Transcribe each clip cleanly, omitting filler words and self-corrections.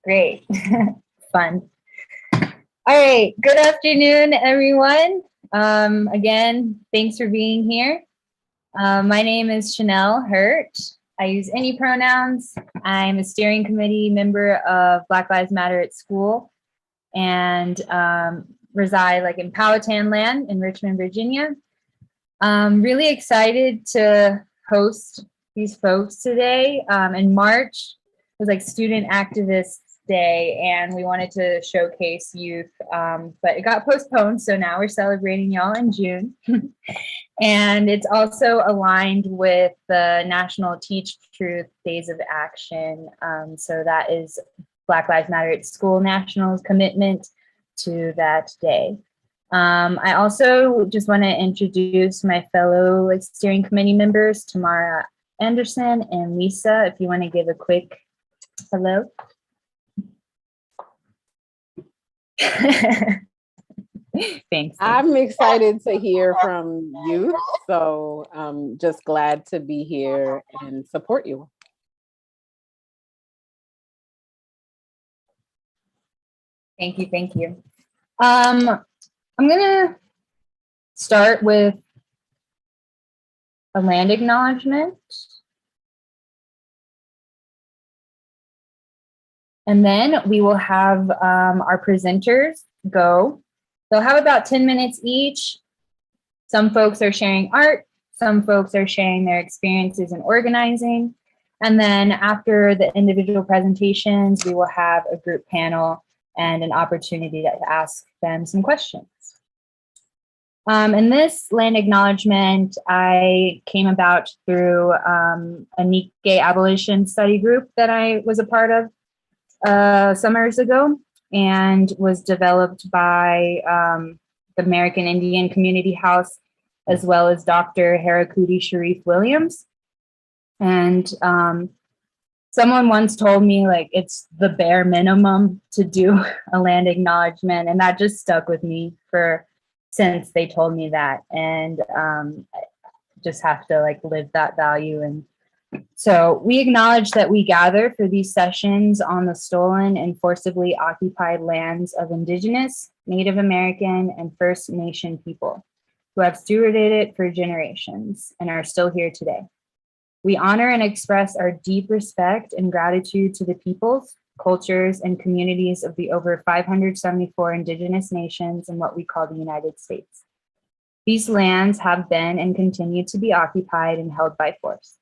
Great. Fun. All right. Good afternoon, everyone. Again, thanks for being here. My name is Chanel Hurt. I use any pronouns. I'm a steering committee member of Black Lives Matter at School and reside in Powhatan land in Richmond, Virginia. I'm really excited to host these folks today. In March was Student Activists Day, and we wanted to showcase youth, but it got postponed, so now we're celebrating y'all in June. And it's also aligned with the National Teach Truth Days of Action. So that is Black Lives Matter at School National's commitment to that day. I also just want to introduce my fellow steering committee members, Tamara Anderson and Lisa, if you want to give a quick hello. Thanks. I'm excited to hear from you, so I'm just glad to be here and support you. Thank you, thank you. I'm gonna start with a land acknowledgement. And then we will have our presenters go. They'll have about 10 minutes each. Some folks are sharing art, some folks are sharing their experiences in organizing. And then after the individual presentations, we will have a group panel and an opportunity to ask them some questions. And this land acknowledgement I came about through a Nikkei abolition study group that I was a part of summers ago, and was developed by the American Indian Community House, as well as Dr. Harakuti Sharif Williams. And someone once told me it's the bare minimum to do a land acknowledgement, and that just stuck with me since they told me that. And I just have to live that value. And so we acknowledge that we gather for these sessions on the stolen and forcibly occupied lands of Indigenous, Native American, and First Nation people who have stewarded it for generations and are still here today. We honor and express our deep respect and gratitude to the peoples, cultures, and communities of the over 574 Indigenous nations in what we call the United States. These lands have been and continue to be occupied and held by force.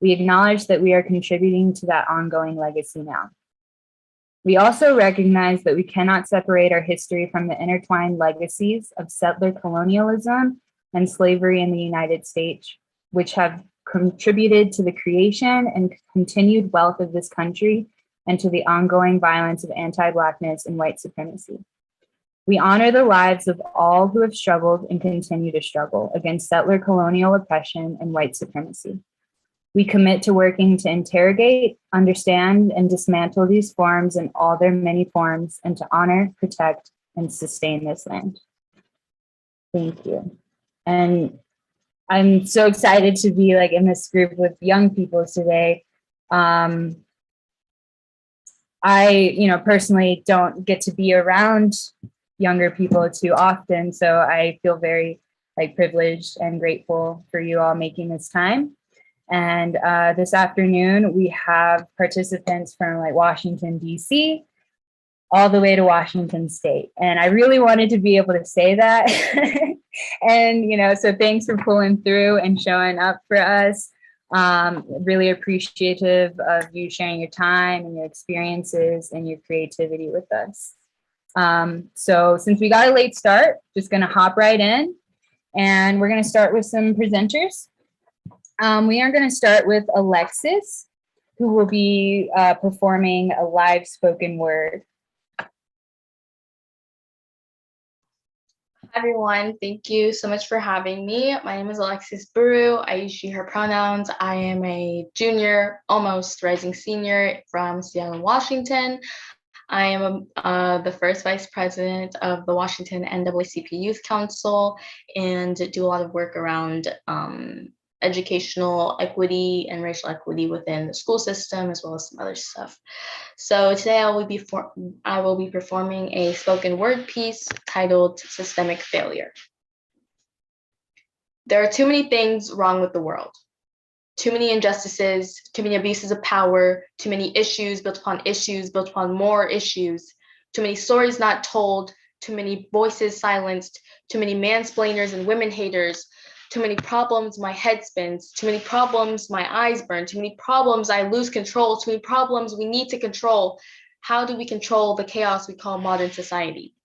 We acknowledge that we are contributing to that ongoing legacy now. We also recognize that we cannot separate our history from the intertwined legacies of settler colonialism and slavery in the United States, which have contributed to the creation and continued wealth of this country and to the ongoing violence of anti-Blackness and white supremacy. We honor the lives of all who have struggled and continue to struggle against settler colonial oppression and white supremacy. We commit to working to interrogate, understand, and dismantle these forms in all their many forms, and to honor, protect, and sustain this land. Thank you. And I'm so excited to be in this group with young people today. I, personally don't get to be around younger people too often, so I feel very privileged and grateful for you all making this time. And this afternoon, we have participants from Washington, D.C., all the way to Washington State. And I really wanted to be able to say that. And, so thanks for pulling through and showing up for us. Really appreciative of you sharing your time and your experiences and your creativity with us. So since we got a late start, just going to hop right in. And we're going to start with some presenters. We are going to start with Alexis, who will be performing a live spoken word. Hi, everyone. Thank you so much for having me. My name is Alexis Buru. I use she, her pronouns. I am a junior, almost rising senior from Seattle, Washington. I am the first vice president of the Washington NAACP Youth Council and do a lot of work around educational equity and racial equity within the school system, as well as some other stuff. So today I will be performing a spoken word piece titled Systemic Failure. There are too many things wrong with the world. Too many injustices, too many abuses of power, too many issues built upon more issues, too many stories not told, too many voices silenced, too many mansplainers and women haters, too many problems my head spins, too many problems my eyes burn, too many problems I lose control, too many problems we need to control. How do we control the chaos we call modern society?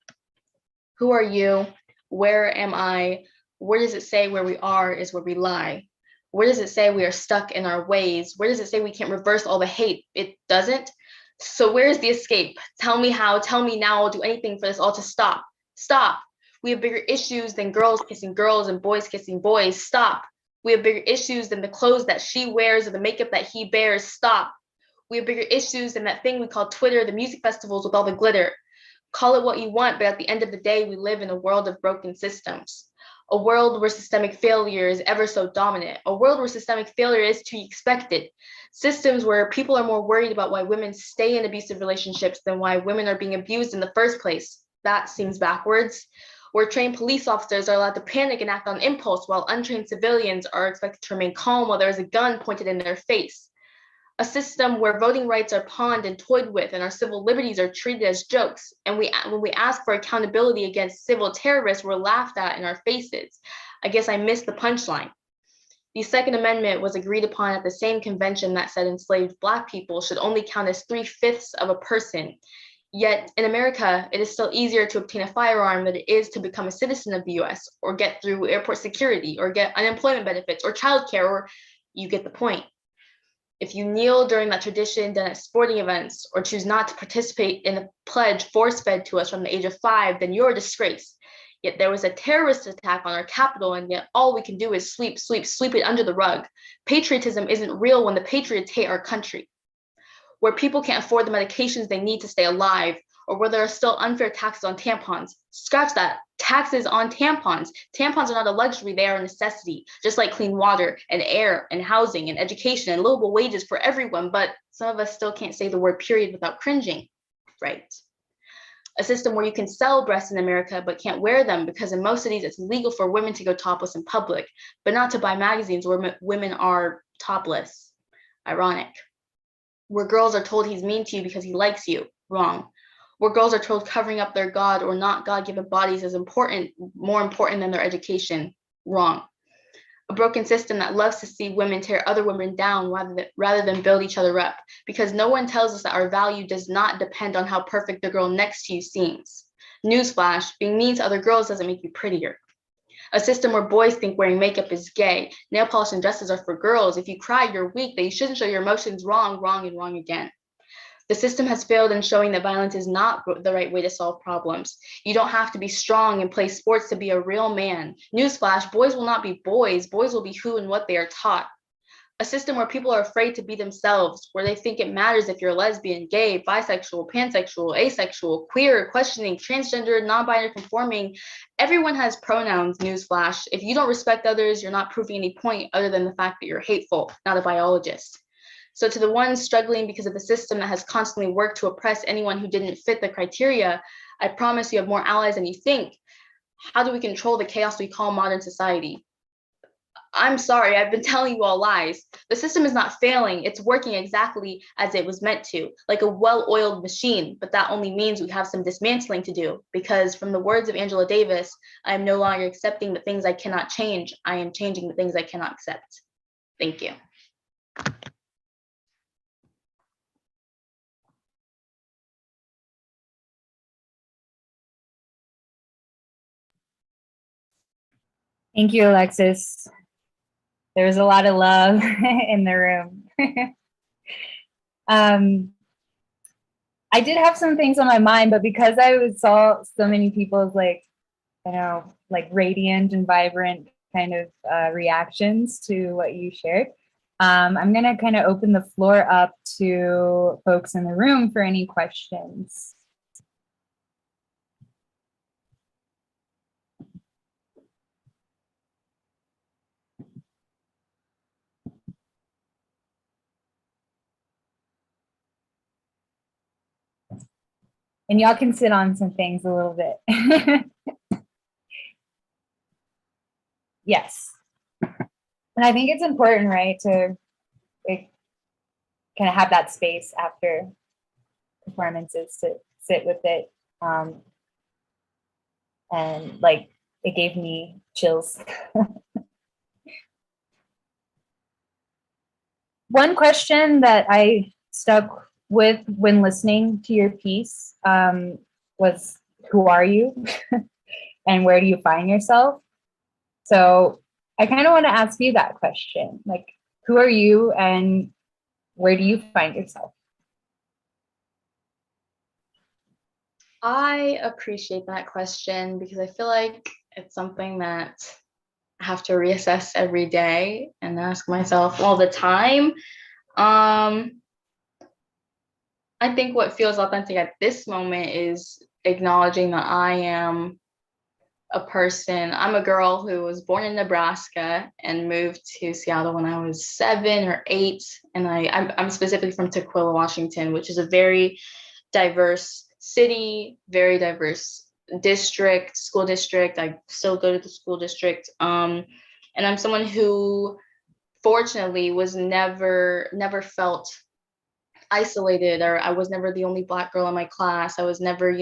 Who are you? Where am I? Where does it say where we are is where we lie? Where does it say we are stuck in our ways? Where does it say we can't reverse all the hate? It doesn't. So where's the escape? Tell me how, tell me now, I'll do anything for this all to stop. Stop. We have bigger issues than girls kissing girls and boys kissing boys. Stop. We have bigger issues than the clothes that she wears or the makeup that he bears. Stop. We have bigger issues than that thing we call Twitter, the music festivals with all the glitter. Call it what you want, but at the end of the day, we live in a world of broken systems. A world where systemic failure is ever so dominant. A world where systemic failure is to be expected. Systems where people are more worried about why women stay in abusive relationships than why women are being abused in the first place. That seems backwards. Where trained police officers are allowed to panic and act on impulse while untrained civilians are expected to remain calm while there is a gun pointed in their face. A system where voting rights are pawned and toyed with and our civil liberties are treated as jokes. And when we ask for accountability against civil terrorists, we're laughed at in our faces. I guess I missed the punchline. The Second Amendment was agreed upon at the same convention that said enslaved Black people should only count as 3/5 of a person. Yet in America, it is still easier to obtain a firearm than it is to become a citizen of the US or get through airport security or get unemployment benefits or childcare, or you get the point. If you kneel during that tradition done at sporting events or choose not to participate in a pledge force-fed to us from the age of 5, then you're a disgrace. Yet there was a terrorist attack on our capital, and yet all we can do is sweep it under the rug. Patriotism isn't real when the patriots hate our country. Where people can't afford the medications they need to stay alive, or where there are still unfair taxes on tampons. Scratch that, taxes on tampons. Tampons are not a luxury, they are a necessity, just like clean water and air and housing and education and livable wages for everyone, but some of us still can't say the word period without cringing, right? A system where you can sell breasts in America but can't wear them because in most cities it's legal for women to go topless in public, but not to buy magazines where women are topless. Ironic. Where girls are told he's mean to you because he likes you. Wrong. Where girls are told covering up their God or not God-given bodies is more important than their education. Wrong. A broken system that loves to see women tear other women down rather than build each other up, because no one tells us that our value does not depend on how perfect the girl next to you seems. Newsflash, being mean to other girls doesn't make you prettier. A system where boys think wearing makeup is gay, nail polish and dresses are for girls. If you cry, you're weak, that you shouldn't show your emotions. Wrong, wrong, and wrong again. The system has failed in showing that violence is not the right way to solve problems. You don't have to be strong and play sports to be a real man. Newsflash, boys will not be boys. Boys will be who and what they are taught. A system where people are afraid to be themselves, where they think it matters if you're lesbian, gay, bisexual, pansexual, asexual, queer, questioning, transgender, non-binary, conforming. Everyone has pronouns, newsflash. If you don't respect others, you're not proving any point other than the fact that you're hateful, not a biologist. So to the ones struggling because of the system that has constantly worked to oppress anyone who didn't fit the criteria, I promise you have more allies than you think. How do we control the chaos we call modern society? I'm sorry, I've been telling you all lies. The system is not failing, it's working exactly as it was meant to, like a well-oiled machine, but that only means we have some dismantling to do, because from the words of Angela Davis, I am no longer accepting the things I cannot change, I am changing the things I cannot accept. Thank you. Thank you, Alexis. There was a lot of love in the room. I did have some things on my mind, but because I saw so many people's like radiant and vibrant kind of reactions to what you shared, I'm gonna kind of open the floor up to folks in the room for any questions. And y'all can sit on some things a little bit. Yes. And I think it's important, right, to like, kind of have that space after performances to sit with it. And like, it gave me chills. One question that I stuck with when listening to your piece was, who are you and where do you find yourself? So I kind of want to ask you that question, like, who are you and where do you find yourself? I appreciate that question because I feel like it's something that I have to reassess every day and ask myself all the time. I think what feels authentic at this moment is acknowledging that I am a person. I'm a girl who was born in Nebraska and moved to Seattle when I was 7 or 8. And I'm specifically from Tukwila, Washington, which is a very diverse city, very diverse district, school district. I still go to the school district. And I'm someone who fortunately was never felt isolated, or I was never the only Black girl in my class. I was never,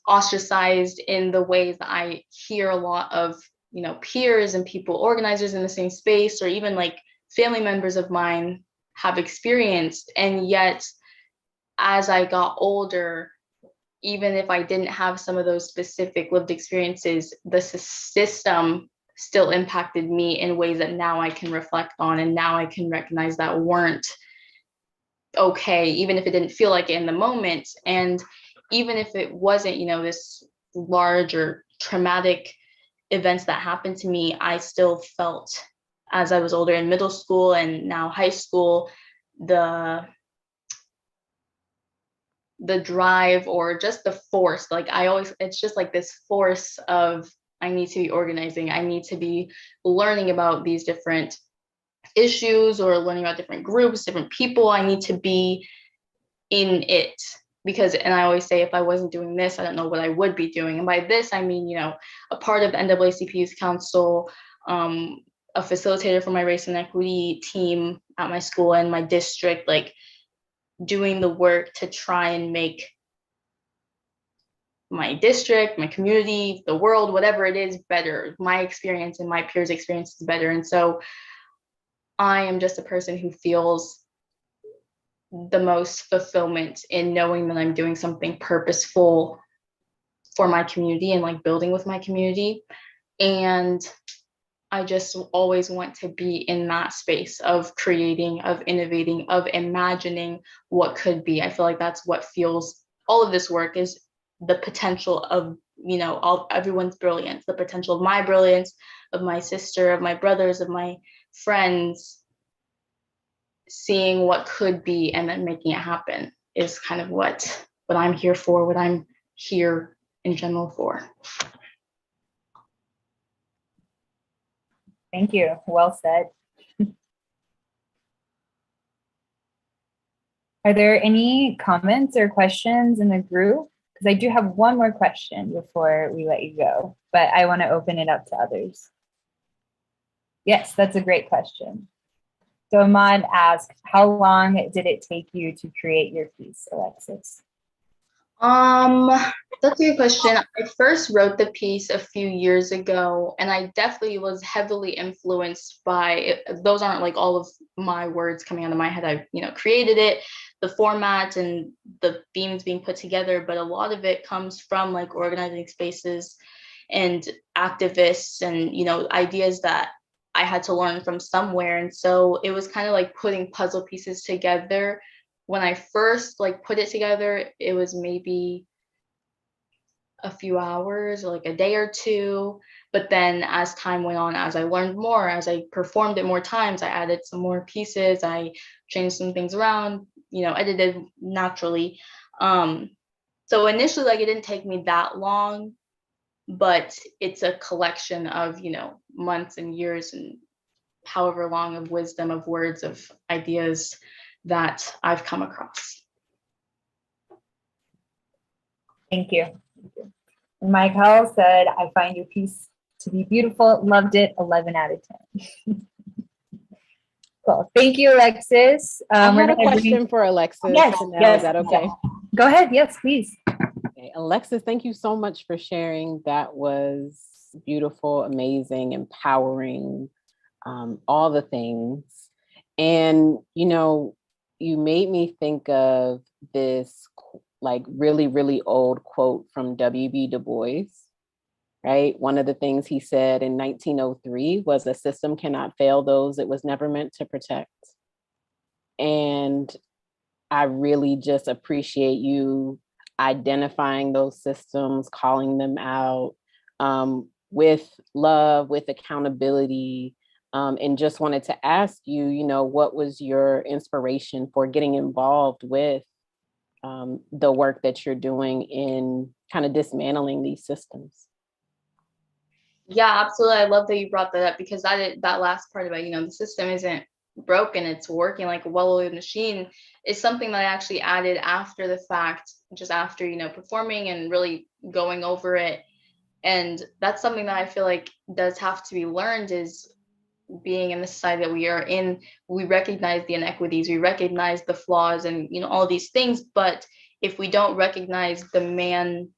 ostracized in the ways that I hear a lot of, peers and people, organizers in the same space, or even like family members of mine have experienced. And yet, as I got older, even if I didn't have some of those specific lived experiences, the system still impacted me in ways that now I can reflect on, and now I can recognize that weren't okay, even if it didn't feel like it in the moment. And even if it wasn't, this large or traumatic events that happened to me, I still felt, as I was older in middle school and now high school, the drive, or just the force. Like it's just like this force of, I need to be organizing, I need to be learning about these different issues, or learning about different groups, different people. I need to be in it, because, and I always say, if I wasn't doing this, I don't know what I would be doing. And by this, I mean, a part of the NAACP Youth Council, a facilitator for my race and equity team at my school and my district, like doing the work to try and make my district, my community, the world, whatever it is, better. My experience and my peers' experience is better. And so I am just a person who feels the most fulfillment in knowing that I'm doing something purposeful for my community and like building with my community. And I just always want to be in that space of creating, of innovating, of imagining what could be. I feel like that's what fuels all of this work, is the potential of, everyone's brilliance, the potential of my brilliance, of my sister, of my brothers, of my friends, seeing what could be and then making it happen is kind of what I'm here for, what I'm here in general for. Thank you. Well said. Are there any comments or questions in the group? Because I do have one more question before we let you go, but I want to open it up to others. Yes, that's a great question. So Ahmad asked, how long did it take you to create your piece, Alexis? That's a good question. I first wrote the piece a few years ago, and I definitely was heavily influenced by it. Those aren't like all of my words coming out of my head. I, created it, the format and the themes being put together, but a lot of it comes from like organizing spaces and activists and, ideas that I had to learn from somewhere. And so it was kind of like putting puzzle pieces together. When I first like put it together, it was maybe a few hours or like a day or two. But then as time went on, as I learned more, as I performed it more times, I added some more pieces, I changed some things around, edited naturally. So initially, like, it didn't take me that long, but it's a collection of, months and years and however long of wisdom, of words, of ideas that I've come across. Thank you. Thank you. And Mike Howell said, I find your piece to be beautiful. Loved it. 11 out of 10. Cool. Thank you, Alexis. I We're had a gonna bring- question for Alexis. Yes, Chanel, yes, is that okay? yes. Go ahead. Yes, please. Okay. Alexis, thank you so much for sharing. That was beautiful, amazing, empowering, all the things. And, you know, you made me think of this like really, really old quote from W.B. Du Bois, right? One of the things he said in 1903 was, a system cannot fail those it was never meant to protect. And I really just appreciate you identifying those systems, calling them out, with love, with accountability, and just wanted to ask you, you know, what was your inspiration for getting involved with the work that you're doing in kind of dismantling these systems? Yeah, absolutely. I love that you brought that up, because that last part about, the system isn't broken, it's working like a well-oiled machine, is something that I actually added after the fact, just after, performing and really going over it. And that's something that I feel like does have to be learned, is being in the society that we are in, we recognize the inequities, we recognize the flaws and, all these things. But if we don't recognize the man-madeness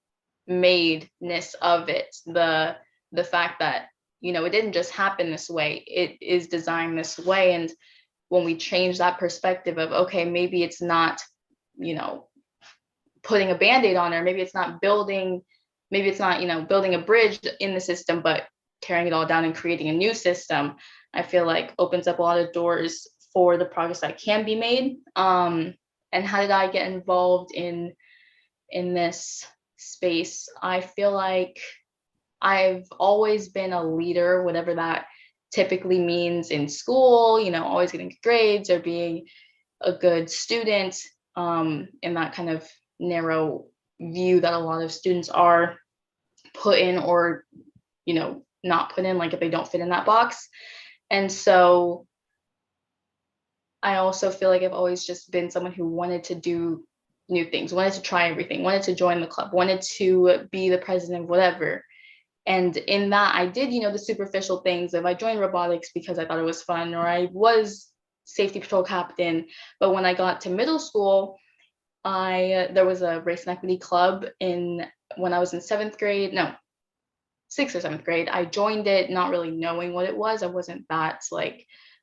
of it, the fact that, it didn't just happen this way, it is designed this way. And when we change that perspective of, okay, maybe it's not, putting a band-aid on, or maybe it's not building a bridge in the system, but tearing it all down and creating a new system, I feel like opens up a lot of doors for the progress that can be made. And how did I get involved in this space? I feel like I've always been a leader, whatever that typically means in school, always getting grades or being a good student, in that kind of narrow view that a lot of students are put in, or, not put in, like if they don't fit in that box. And so I also feel like I've always just been someone who wanted to do new things, wanted to try everything, wanted to join the club, wanted to be the president of whatever. And in that, I did, the superficial things of, I joined robotics because I thought it was fun, or I was safety patrol captain. But when I got to middle school, there was a race and equity club when I was in sixth or seventh grade. I joined it not really knowing what it was. I wasn't that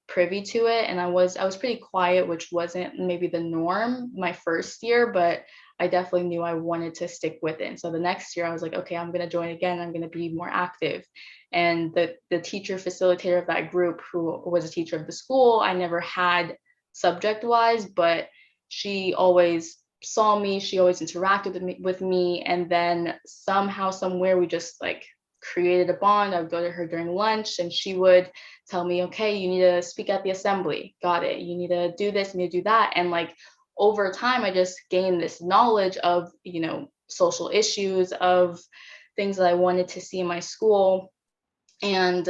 privy to it, and I was pretty quiet, which wasn't maybe the norm my first year, but I definitely knew I wanted to stick with it. And so the next year I was like, okay, I'm going to join again. I'm going to be more active. And the teacher facilitator of that group, who was a teacher of the school, I never had subject wise, but she always saw me, she always interacted with me. And then somehow, somewhere, we just created a bond. I would go to her during lunch and she would tell me, okay, you need to speak at the assembly. Got it. You need to do this, you need to do that. And over time, I just gained this knowledge of, social issues, of things that I wanted to see in my school. And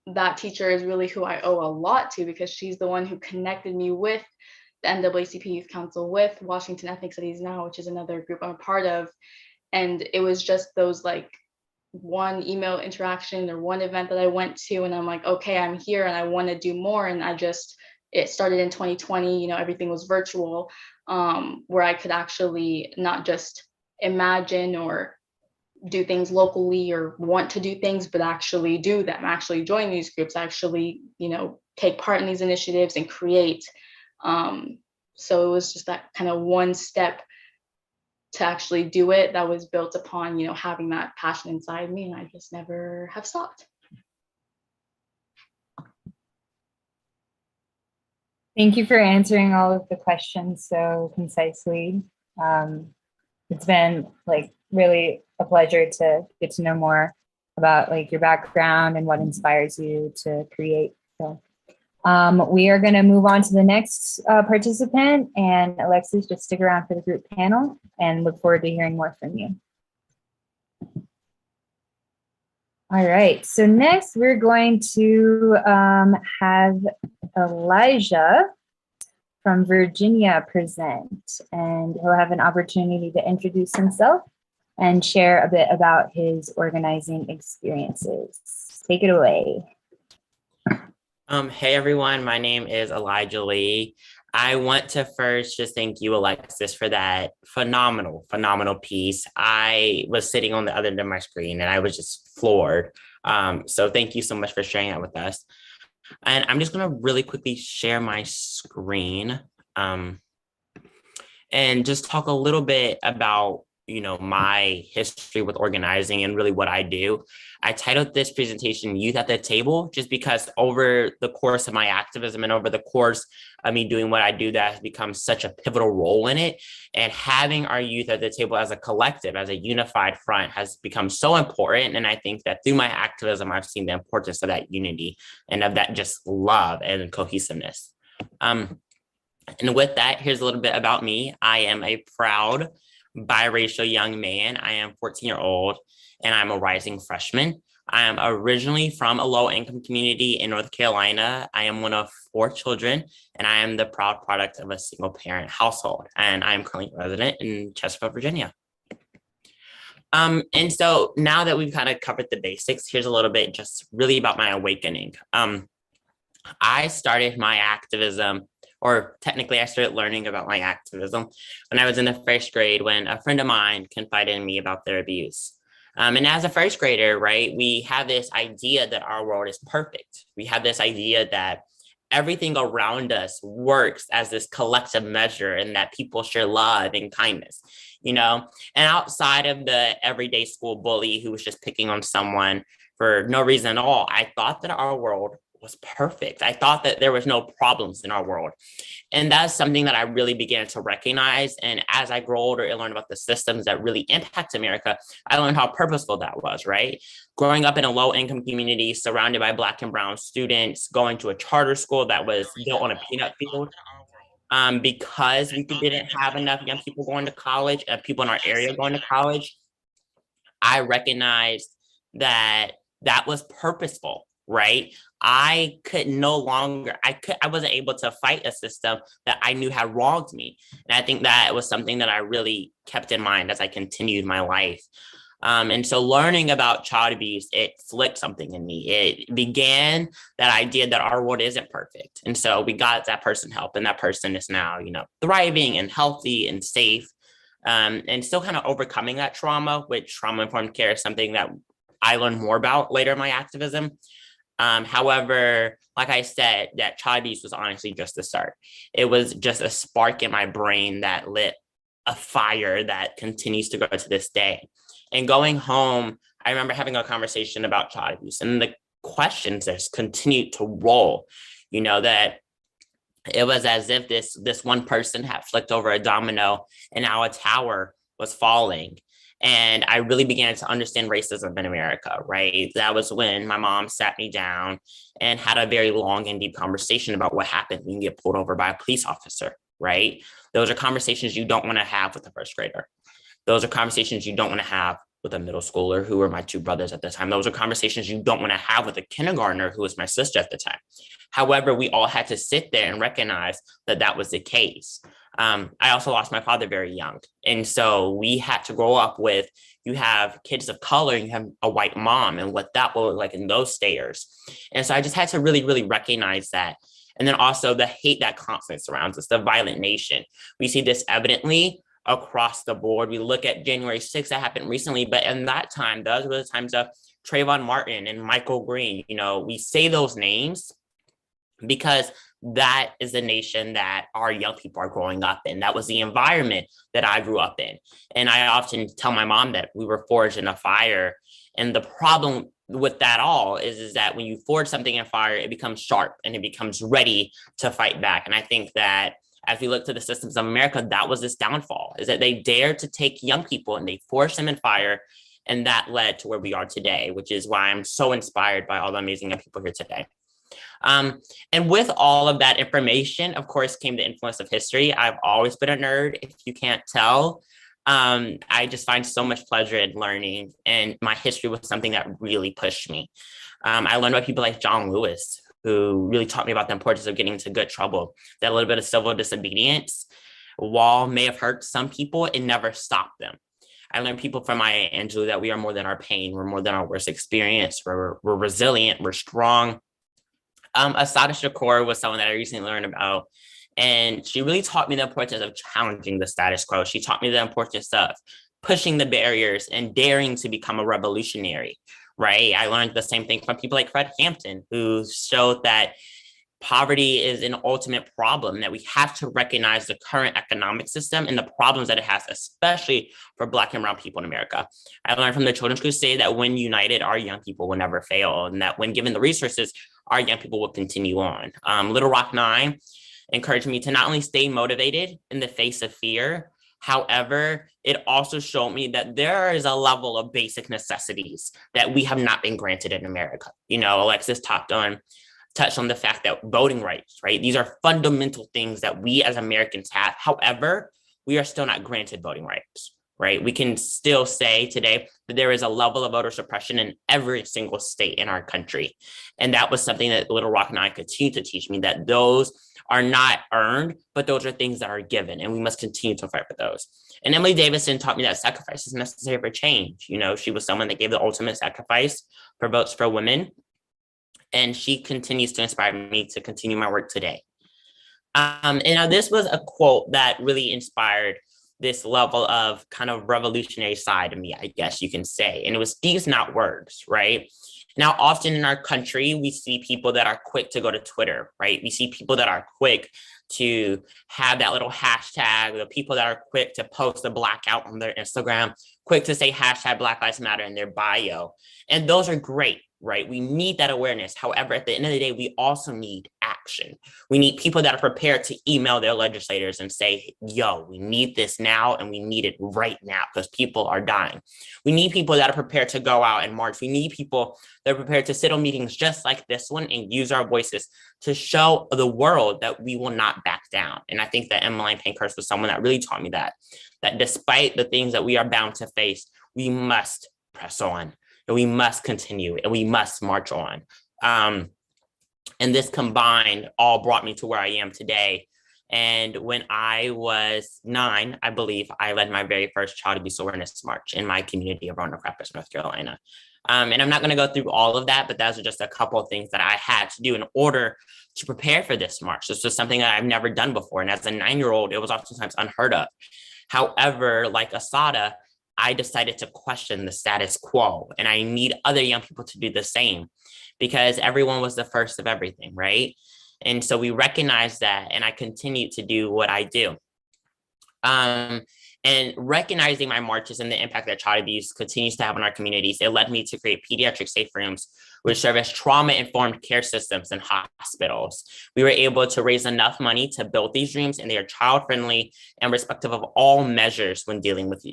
that teacher is really who I owe a lot to, because she's the one who connected me with the NAACP Youth Council, with Washington Ethnic Studies Now, which is another group I'm a part of. And it was just those one email interaction or one event that I went to, and I'm like, okay, I'm here and I want to do more. And it started in 2020, everything was virtual, where I could actually not just imagine or do things locally or want to do things, but actually do them, actually join these groups, actually, take part in these initiatives and create. So it was just that kind of one step to actually do it that was built upon, having that passion inside me, and I just never have stopped. Thank you for answering all of the questions so concisely. It's been really a pleasure to get to know more about your background and what inspires you to create. So we are going to move on to the next participant, and Alexis, just stick around for the group panel and look forward to hearing more from you. All right, so next we're going to have Elijah from Virginia present, and he'll have an opportunity to introduce himself and share a bit about his organizing experiences. Take it away. Hey everyone, my name is Elijah Lee. I want to first just thank you, Alexis, for that phenomenal piece. I was sitting on the other end of my screen and I was just floored. So thank you so much for sharing that with us. And I'm just going to really quickly share my screen and just talk a little bit about my history with organizing and really what I do. I titled this presentation Youth at the Table, just because over the course of my activism and over the course of me doing what I do, that has become such a pivotal role in it. And having our youth at the table as a collective, as a unified front, has become so important. And I think that through my activism, I've seen the importance of that unity and of that just love and cohesiveness. And with that, here's a little bit about me. I am a proud biracial young man. I am 14-year-old and I'm a rising freshman. I am originally from a low-income community in North Carolina. I am one of 4 children and I am the proud product of a single parent household. And I am currently resident in Chesterfield, Virginia. And so now that we've kind of covered the basics, here's a little bit just really about my awakening. I started my activism, or technically I started learning about my activism when I was in the 1st grade, when a friend of mine confided in me about their abuse. And as a 1st grader, right, we have this idea that our world is perfect. We have this idea that everything around us works as this collective measure and that people share love and kindness, and outside of the everyday school bully who was just picking on someone for no reason at all, I thought that our world was perfect. I thought that there was no problems in our world. And that's something that I really began to recognize. And as I grew older and learned about the systems that really impact America, I learned how purposeful that was, right? Growing up in a low-income community, surrounded by Black and brown students, going to a charter school that was built on a peanut field, because we didn't have enough young people going to college, people in our area going to college, I recognized that that was purposeful. Right? I wasn't able to fight a system that I knew had wronged me. And I think that was something that I really kept in mind as I continued my life. And so learning about child abuse, it flipped something in me. It began that idea that our world isn't perfect. And so we got that person help, and that person is now, thriving and healthy and safe, and still kind of overcoming that trauma, which trauma-informed care is something that I learned more about later in my activism. However, like I said, that child abuse was honestly just the start. It was just a spark in my brain that lit a fire that continues to go to this day. And going home, I remember having a conversation about child abuse, and the questions just continued to roll, that it was as if this one person had flicked over a domino and now a tower was falling. And I really began to understand racism in America, right? That was when my mom sat me down and had a very long and deep conversation about what happened when you get pulled over by a police officer, right? Those are conversations you don't want to have with a 1st grader. Those are conversations you don't want to have with a middle schooler, who were my 2 brothers at the time. Those are conversations you don't want to have with a kindergartner, who was my sister at the time. However, we all had to sit there and recognize that that was the case. I also lost my father very young. And so we had to grow up with, you have kids of color and you have a white mom, and what that will look like in those stairs. And so I just had to really, really recognize that. And then also the hate that constantly surrounds us, the violent nation. We see this evidently across the board. We look at January 6th that happened recently, but in that time, those were the times of Trayvon Martin and Michael Green. We say those names because that is the nation that our young people are growing up in. That was the environment that I grew up in. And I often tell my mom that we were forged in a fire. And the problem with that all is that when you forge something in fire, it becomes sharp and it becomes ready to fight back. And I think that as we look to the systems of America, that was this downfall, is that they dared to take young people and they forced them in fire. And that led to where we are today, which is why I'm so inspired by all the amazing young people here today. And with all of that information, of course, came the influence of history. I've always been a nerd, if you can't tell. I just find so much pleasure in learning, and my history was something that really pushed me. I learned about people like John Lewis, who really taught me about the importance of getting into good trouble. That little bit of civil disobedience, while may have hurt some people, it never stopped them. I learned people from Maya Angelou that we are more than our pain. We're more than our worst experience. We're resilient. We're strong. Asada Shakur was someone that I recently learned about. And she really taught me the importance of challenging the status quo. She taught me the importance of pushing the barriers and daring to become a revolutionary, right? I learned the same thing from people like Fred Hampton, who showed that poverty is an ultimate problem, that we have to recognize the current economic system and the problems that it has, especially for Black and Brown people in America. I learned from the Children's Crusade that when united, our young people will never fail, and that when given the resources, our young people will continue on. Little Rock 9 encouraged me to not only stay motivated in the face of fear, however, it also showed me that there is a level of basic necessities that we have not been granted in America. You know, Alexis touched on the fact that voting rights, right? These are fundamental things that we as Americans have. However, we are still not granted voting rights, right? We can still say today that there is a level of voter suppression in every single state in our country. And that was something that Little Rock and I continue to teach me, that those are not earned, but those are things that are given, and we must continue to fight for those. And Emily Davison taught me that sacrifice is necessary for change. You know, she was someone that gave the ultimate sacrifice for votes for women, and she continues to inspire me to continue my work today. And this was a quote that really inspired this level of kind of revolutionary side of me, I guess you can say. And it was "Deeds, not words," right? Now, often in our country, we see people that are quick to go to Twitter, right? We see people that are quick to have that little hashtag, the people that are quick to post a blackout on their Instagram, quick to say hashtag Black Lives Matter in their bio. And those are great, right? We need that awareness. However, at the end of the day, we also need action. We need people that are prepared to email their legislators and say, yo, we need this now, and we need it right now because people are dying. We need people that are prepared to go out and march. We need people that are prepared to sit on meetings just like this one and use our voices to show the world that we will not back down. And I think that Emmeline Pankhurst was someone that really taught me that despite the things that we are bound to face, we must press on, and we must continue, and we must march on. And this combined all brought me to where I am today. And when I was 9, I believe, I led my very first child abuse awareness march in my community of Roanoke Rapids, North Carolina. And I'm not going to go through all of that, but those are just a couple of things that I had to do in order to prepare for this march. This was something that I've never done before. And as a 9-year-old, it was oftentimes unheard of. However, like Asada, I decided to question the status quo, and I need other young people to do the same, because everyone was the first of everything, right? And so we recognized that, and I continue to do what I do. And recognizing my marches and the impact that child abuse continues to have on our communities, it led me to create pediatric safe rooms, which serve as trauma-informed care systems in hospitals. We were able to raise enough money to build these rooms, and they are child-friendly and respective of all measures when dealing with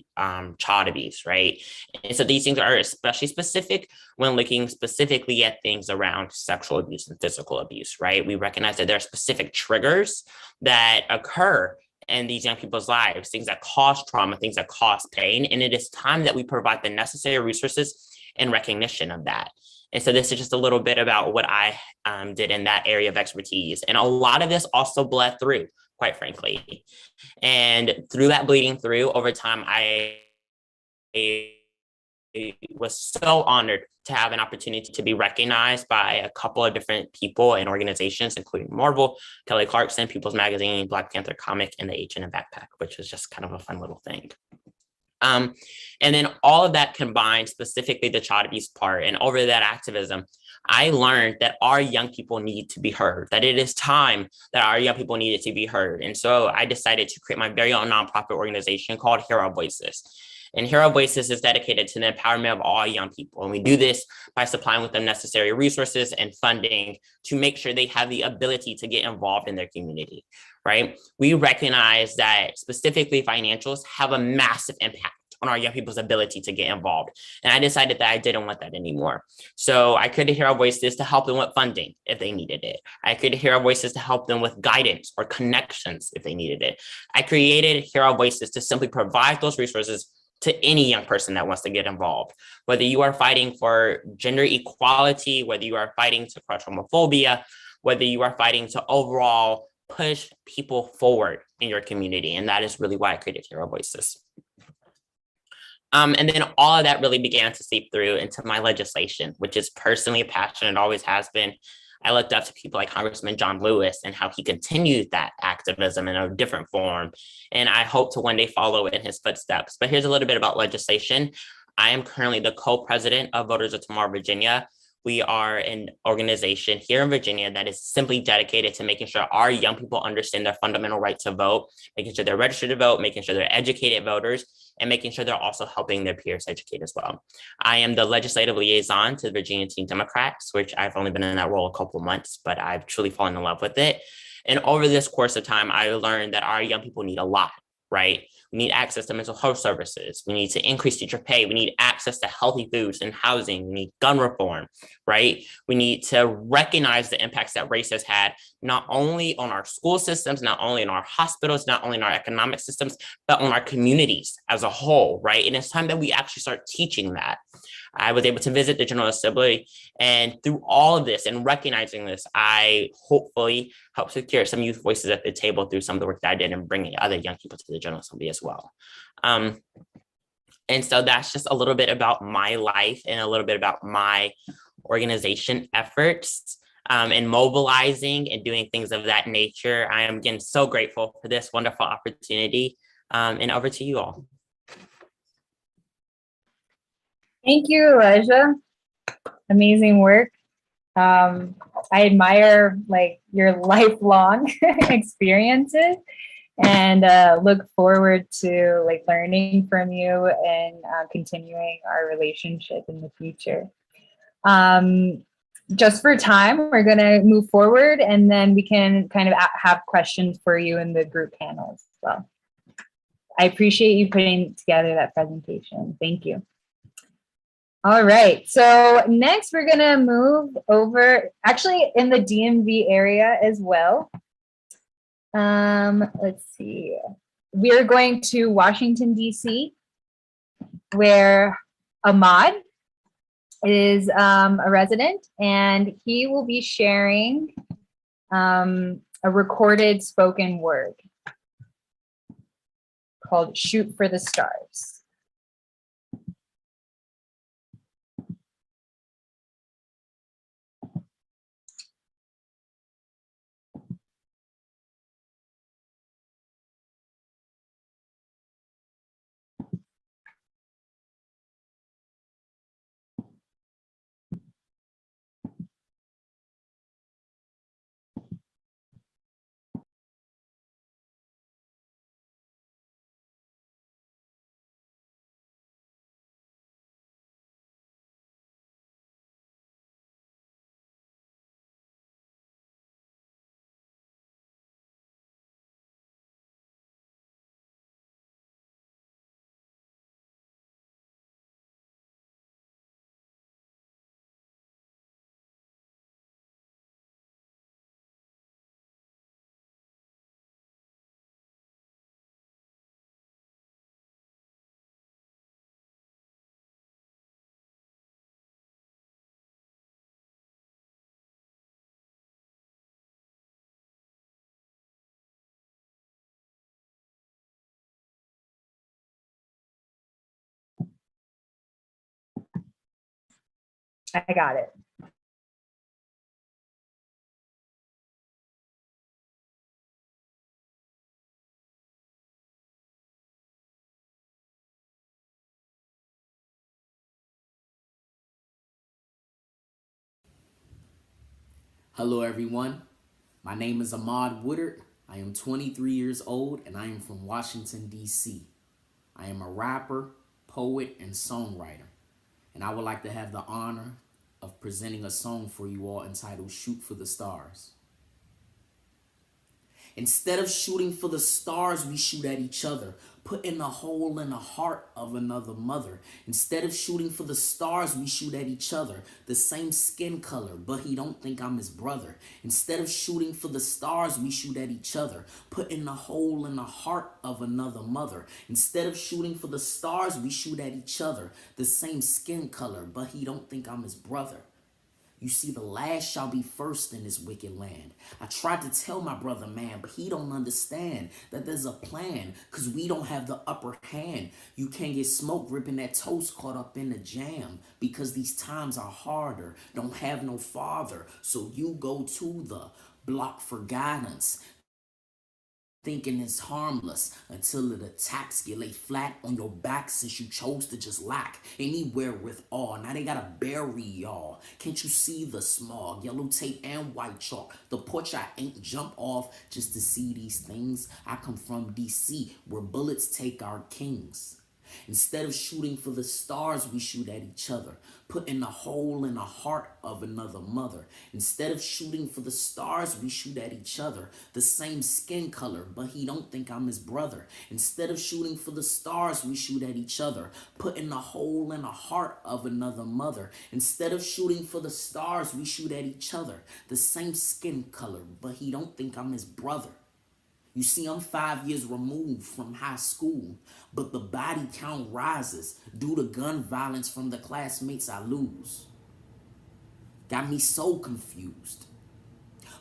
child abuse, right? And so these things are especially specific when looking specifically at things around sexual abuse and physical abuse, right? We recognize that there are specific triggers that occur in these young people's lives, things that cause trauma, things that cause pain. And it is time that we provide the necessary resources and recognition of that. And so this is just a little bit about what I did in that area of expertise. And a lot of this also bled through, quite frankly. And through that bleeding through, over time, I was so honored to have an opportunity to be recognized by a couple of different people and organizations, including Marvel, Kelly Clarkson, People's Magazine, Black Panther Comic, and the H&M Backpack, which is just kind of a fun little thing. And then all of that combined, specifically the child abuse part, and over that activism, I learned that our young people need to be heard, that it is time that our young people needed to be heard. And so I decided to create my very own nonprofit organization called Hear Our Voices. And Hear Our Voices is dedicated to the empowerment of all young people. And we do this by supplying with them necessary resources and funding to make sure they have the ability to get involved in their community, right? We recognize that specifically financials have a massive impact on our young people's ability to get involved. And I decided that I didn't want that anymore. So I created Hear Our Voices to help them with funding if they needed it. I created Hear Our Voices to help them with guidance or connections if they needed it. I created Hear Our Voices to simply provide those resources to any young person that wants to get involved, whether you are fighting for gender equality, whether you are fighting to crush homophobia, whether you are fighting to overall push people forward in your community. And that is really why I created Hear Our Voices. And then all of that really began to seep through into my legislation, which is personally a passion. It always has been. I looked up to people like Congressman John Lewis and how he continued that activism in a different form. And I hope to one day follow in his footsteps. But here's a little bit about legislation. I am currently the co-president of Voters of Tomorrow, Virginia. We are an organization here in Virginia that is simply dedicated to making sure our young people understand their fundamental right to vote, making sure they're registered to vote, making sure they're educated voters, and making sure they're also helping their peers educate as well. I am the legislative liaison to the Virginia Teen Democrats, which I've only been in that role a couple of months, but I've truly fallen in love with it. And over this course of time, I learned that our young people need a lot, right? We need access to mental health services. We need to increase teacher pay. We need access to healthy foods and housing. We need gun reform, right? We need to recognize the impacts that race has had, not only on our school systems, not only in our hospitals, not only in our economic systems, but on our communities as a whole, right? And it's time that we actually start teaching that. I was able to visit the General Assembly, and through all of this and recognizing this, I hopefully help secure some youth voices at the table through some of the work that I did and bringing other young people to the General Assembly as well. And so that's just a little bit about my life and a little bit about my organization efforts and mobilizing and doing things of that nature. I am again so grateful for this wonderful opportunity, and over to you all. Thank you, Elijah. Amazing work. I admire like your lifelong experiences and look forward to like learning from you and continuing our relationship in the future. Just for time, we're going to move forward and then we can kind of have questions for you in the group panel as well. I appreciate you putting together that presentation. Thank you. All right, so next we're gonna move over, actually in the DMV area as well. Let's see. We're going to Washington, D.C., where Ahmad is a resident, and he will be sharing a recorded spoken word called Shoot for the Stars. I got it. Hello everyone, my name is Ahmad Woodard. I am 23 years old and I am from Washington, D.C. I am a rapper, poet, and songwriter, and I would like to have the honor of presenting a song for you all entitled Shoot for the Stars. Instead of shooting for the stars, we shoot at each other, putting a hole in the heart of another mother. Instead of shooting for the stars, we shoot at each other, the same skin color, but he don't think I'm his brother. Instead of shooting for the stars, we shoot at each other, putting a hole in the heart of another mother. Instead of shooting for the stars, we shoot at each other, the same skin color, but he don't think I'm his brother. You see, the last shall be first in this wicked land. I tried to tell my brother, man, but he don't understand that there's a plan, because we don't have the upper hand. You can't get smoke ripping that toast caught up in the jam, because these times are harder. Don't have no father, so you go to the block for guidance, thinking it's harmless until it attacks you. Lay flat on your back since you chose to just lack anywhere with all. Now they gotta bury y'all. Can't you see the smog? Yellow tape and white chalk. The porch I ain't jump off just to see these things. I come from DC, where bullets take our kings. Instead of shooting for the stars, we shoot at each other, putting a hole in the heart of another mother. Instead of shooting for the stars, we shoot at each other, the same skin color, but he don't think I'm his brother. Instead of shooting for the stars, we shoot at each other, putting a hole in the heart of another mother. Instead of shooting for the stars, we shoot at each other, the same skin color, but he don't think I'm his brother. You see, I'm 5 years removed from high school, but the body count rises due to gun violence from the classmates I lose. Got me so confused.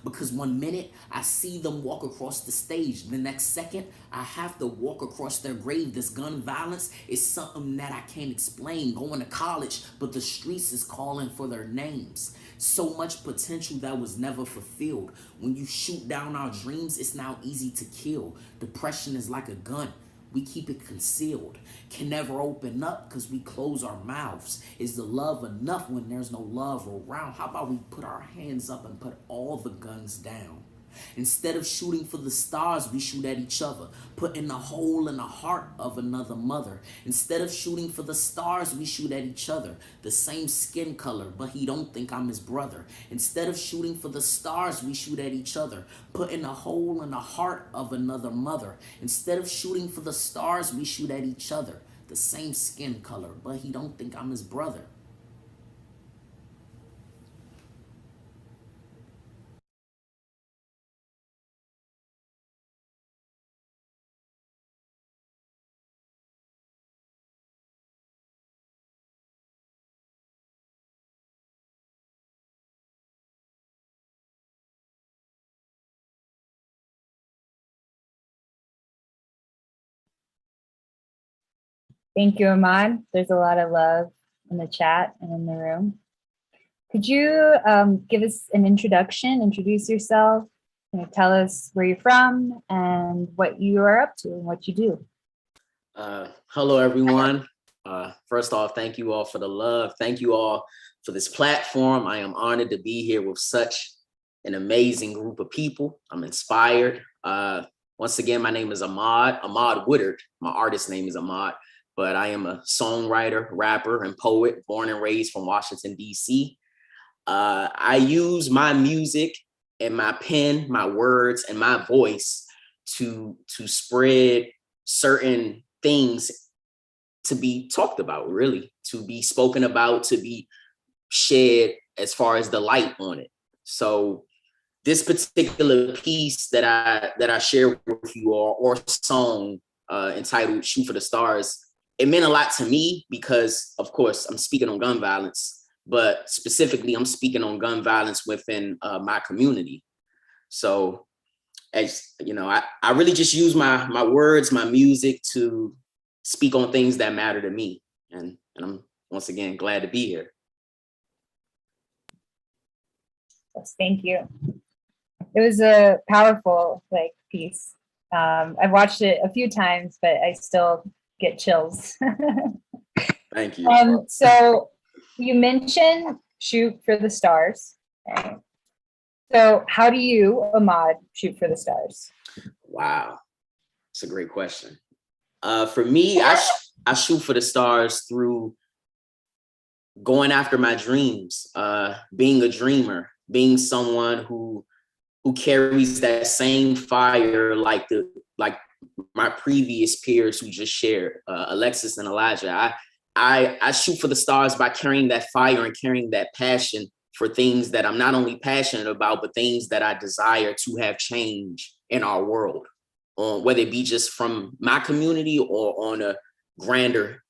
Because 1 minute I see them walk across the stage. The next second I have to walk across their grave. This gun violence is something that I can't explain. Going to college, but the streets is calling for their names. So much potential that was never fulfilled. When you shoot down our dreams, it's now easy to kill. Depression is like a gun. We keep it concealed. Can never open up because we close our mouths. Is the love enough when there's no love around? How about we put our hands up and put all the guns down? Instead of shooting for the stars, we shoot at each other, putting a hole in the heart of another mother. Instead of shooting for the stars, we shoot at each other, the same skin color, but he don't think I'm his brother. Instead of shooting for the stars, we shoot at each other, putting a hole in the heart of another mother. Instead of shooting for the stars, we shoot at each other, the same skin color, but he don't think I'm his brother. Thank you, Ahmad. There's a lot of love in the chat and in the room. Could you give us an introduction, introduce yourself, tell us where you're from and what you are up to and what you do? Hello, everyone. First off, thank you all for the love. Thank you all for this platform. I am honored to be here with such an amazing group of people. I'm inspired. Once again, my name is Ahmad Woodard. My artist name is Ahmad, but I am a songwriter, rapper, and poet, born and raised from Washington, D.C. I use my music and my pen, my words, and my voice to spread certain things to be talked about, really, to be spoken about, to be shed as far as the light on it. So this particular piece that I share with you all, or song entitled "Shoot for the Stars," it meant a lot to me because, of course, I'm speaking on gun violence, but specifically I'm speaking on gun violence within my community. So, as you know, I really just use my words, my music to speak on things that matter to me. And I'm once again glad to be here. Yes, thank you. It was a powerful piece. I've watched it a few times, but I still get chills. Thank you. So you mentioned shoot for the stars. Right? So how do you, Ahmad, shoot for the stars? Wow, that's a great question. For me, I shoot for the stars through going after my dreams, being a dreamer, being someone who carries that same fire like my previous peers who just shared, Alexis and Elijah. I shoot for the stars by carrying that fire and carrying that passion for things that I'm not only passionate about, but things that I desire to have change in our world, whether it be just from my community or on a grander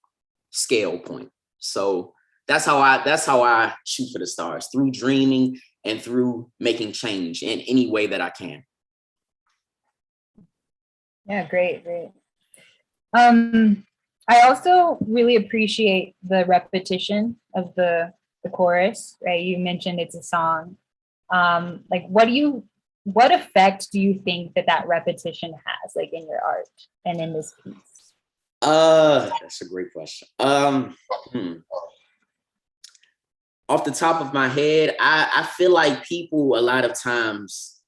scale point. So that's how I shoot for the stars, through dreaming and through making change in any way that I can. Yeah, great. I also really appreciate the repetition of the chorus, right? You mentioned it's a song. Like, what effect do you think that repetition has, like, in your art and in this piece? That's a great question. Off the top of my head, I feel like people a lot of times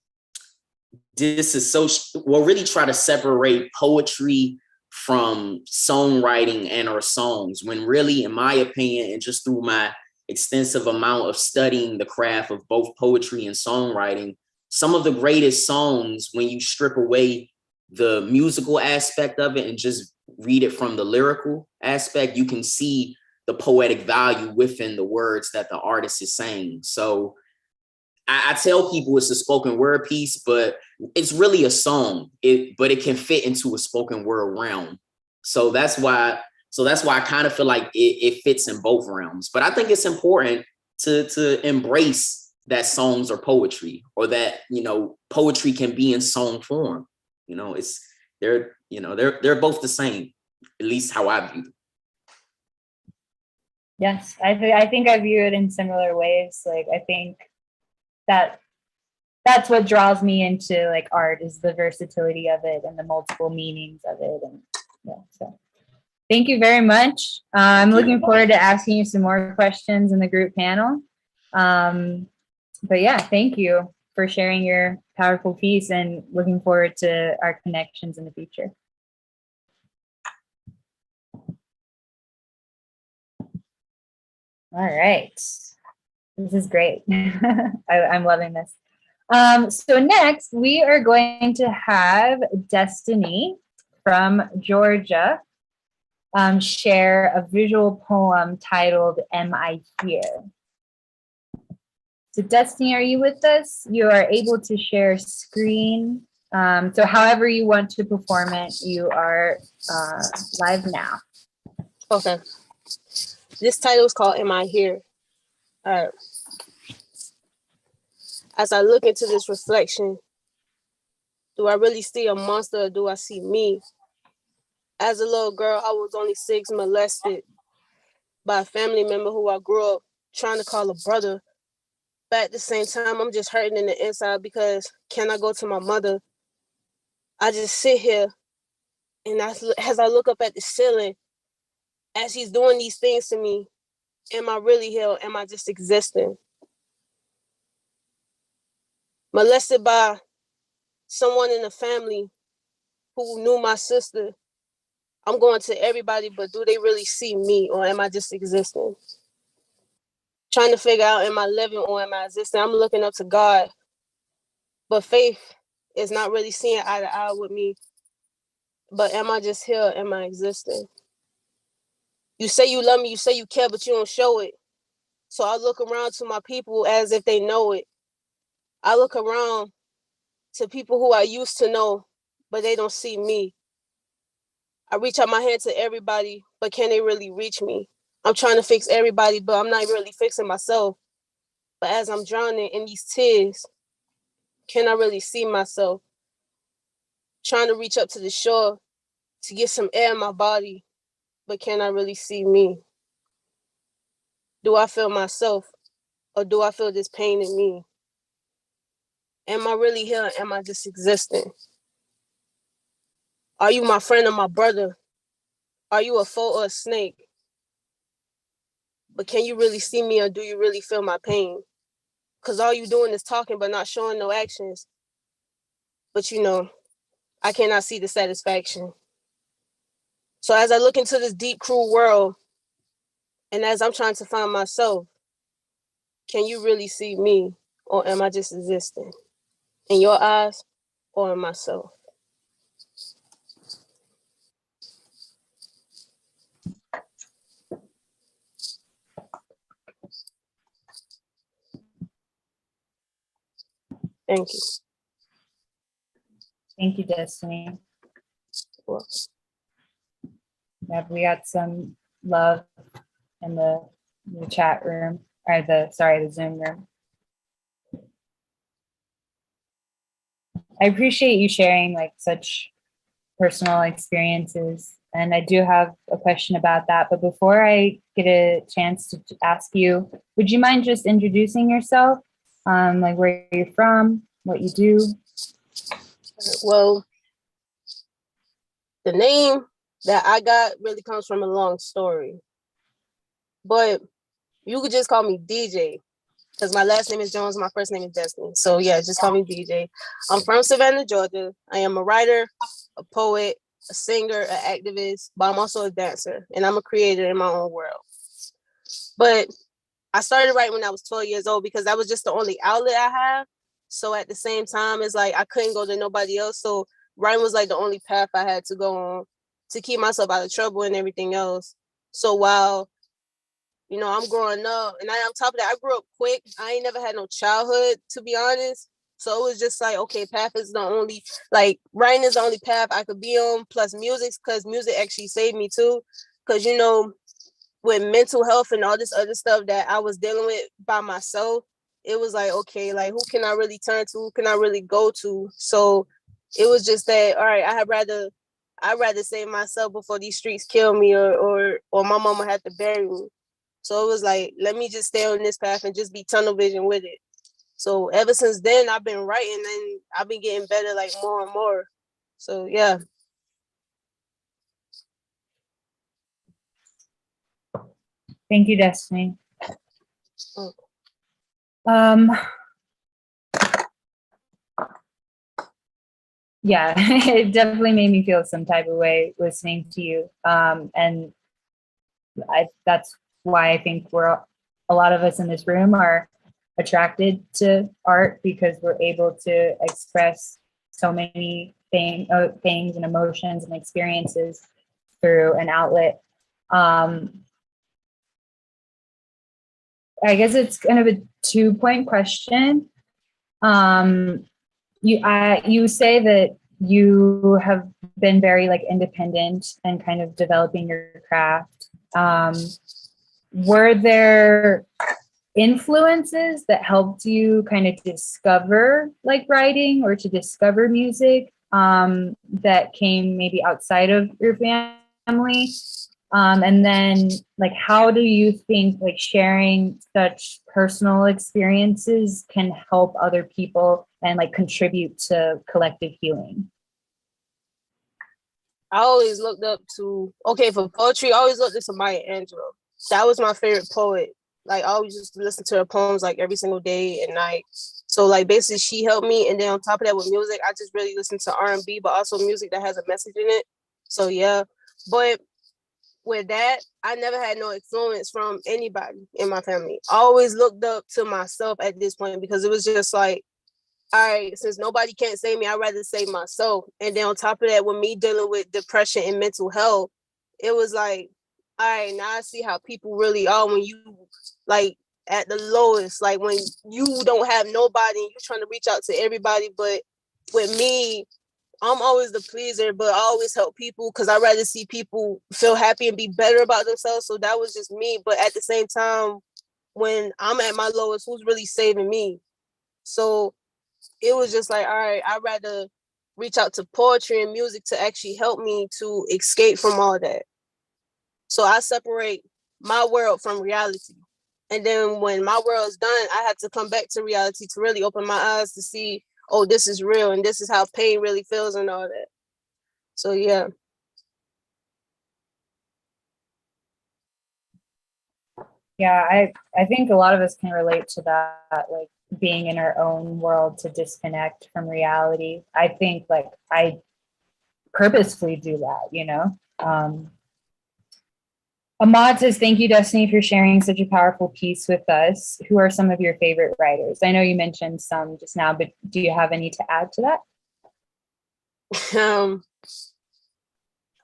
really try to separate poetry from songwriting and or songs, when really, in my opinion, and just through my extensive amount of studying the craft of both poetry and songwriting, some of the greatest songs, when you strip away the musical aspect of it and just read it from the lyrical aspect, you can see the poetic value within the words that the artist is saying. So I tell people it's a spoken word piece, but it's really a song. But it can fit into a spoken word realm. So that's why I kind of feel like it fits in both realms. But I think it's important to embrace that songs are poetry, or that, poetry can be in song form. They're both the same, at least how I view them. Yes, I think I view it in similar ways. Like, I think that's what draws me into, like, art, is the versatility of it and the multiple meanings of it. And yeah, so thank you very much. I'm looking forward to asking you some more questions in the group panel. But yeah, thank you for sharing your powerful piece, and looking forward to our connections in the future. All right. This is great. I'm loving this. So next, we are going to have Destiny from Georgia share a visual poem titled "Am I Here?" So Destiny, are you with us? You are able to share screen. So however you want to perform it, you are live now. Okay. This title is called "Am I Here?" All right. As I look into this reflection, do I really see a monster, or do I see me? As a little girl, I was only 6, molested by a family member who I grew up trying to call a brother. But at the same time, I'm just hurting in the inside, because can I go to my mother? I just sit here, and as I look up at the ceiling, as he's doing these things to me, am I really here, or am I just existing? Molested by someone in the family who knew my sister. I'm going to everybody, but do they really see me, or am I just existing? Trying to figure out, am I living or am I existing? I'm looking up to God, but faith is not really seeing eye to eye with me. But am I just here? Am I existing? You say you love me, you say you care, but you don't show it. So I look around to my people as if they know it. I look around to people who I used to know, but they don't see me. I reach out my hand to everybody, but can they really reach me? I'm trying to fix everybody, but I'm not really fixing myself. But as I'm drowning in these tears, can I really see myself? Trying to reach up to the shore to get some air in my body, but can I really see me? Do I feel myself, or do I feel this pain in me? Am I really here? Am I just existing? Are you my friend or my brother? Are you a foe or a snake? But can you really see me, or do you really feel my pain? Because all you doing is talking but not showing no actions. But I cannot see the satisfaction. So as I look into this deep, cruel world, and as I'm trying to find myself, can you really see me, or am I just existing? In your eyes, or in myself? Thank you. Thank you, Destiny. Well, Yeah, we got some love in the the chat room or the Zoom room. I appreciate you sharing like such personal experiences. And I do have a question about that. But before I get a chance to ask you, would you mind just introducing yourself? Like where you're from, what you do? Well, the name that I got really comes from a long story. But you could just call me DJ because my last name is Jones, my first name is Destiny. So yeah, just call me DJ. I'm from Savannah, Georgia. I am a writer, a poet, a singer, an activist, but I'm also a dancer and I'm a creator in my own world. But I started writing when I was 12 years old because that was just the only outlet I have. So at the same time, it's like I couldn't go to nobody else. So writing was like the only path I had to go on to keep myself out of trouble and everything else. So while, you know, I'm growing up and on top of that, I grew up quick. I ain't never had no childhood, to be honest. So it was just like, okay, path is the only, like writing is the only path I could be on, plus music, because music actually saved me too. Because, you know, with mental health and all this other stuff that I was dealing with by myself, it was like, okay, like who can I really turn to? Who can I really go to? So it was just that, all right, I'd rather save myself before these streets kill me or my mama had to bury me. So it was like, let me just stay on this path and just be tunnel vision with it. So ever since then, I've been writing and I've been getting better like more and more. So yeah. Thank you, Destiny. Oh. Yeah, it definitely made me feel some type of way listening to you. And that's why I think a lot of us in this room are attracted to art because we're able to express so many things and emotions and experiences through an outlet. I guess it's kind of a 2-point question. You say that you have been very like independent and kind of developing your craft. Were there influences that helped you kind of discover like writing or to discover music that came maybe outside of your family? And then like, how do you think like sharing such personal experiences can help other people and like contribute to collective healing? I always looked up to, okay, for poetry, I always looked up to Maya Angelou. That was my favorite poet. Like I always used to listen to her poems like every single day and night. So like basically she helped me. And then on top of that with music, I just really listen to R&B, but also music that has a message in it. So yeah, but with that, I never had no influence from anybody in my family. I always looked up to myself at this point because it was just like, all right, since nobody can't save me, I'd rather save myself. And then on top of that, with me dealing with depression and mental health, it was like, all right, now I see how people really are when you like at the lowest, like when you don't have nobody and you're trying to reach out to everybody. But with me, I'm always the pleaser, but I always help people because I rather see people feel happy and be better about themselves. So that was just me. But at the same time, when I'm at my lowest, who's really saving me? So it was just like, all right, I'd rather reach out to poetry and music to actually help me to escape from all that. So I separate my world from reality. And then when my world is done, I had to come back to reality to really open my eyes to see, oh, this is real and this is how pain really feels and all that. So yeah. Yeah, I think a lot of us can relate to that, like being in our own world to disconnect from reality. I think like I purposefully do that, you know. Ahmad says, thank you, Destiny, for sharing such a powerful piece with us. Who are some of your favorite writers? I know you mentioned some just now, but do you have any to add to that?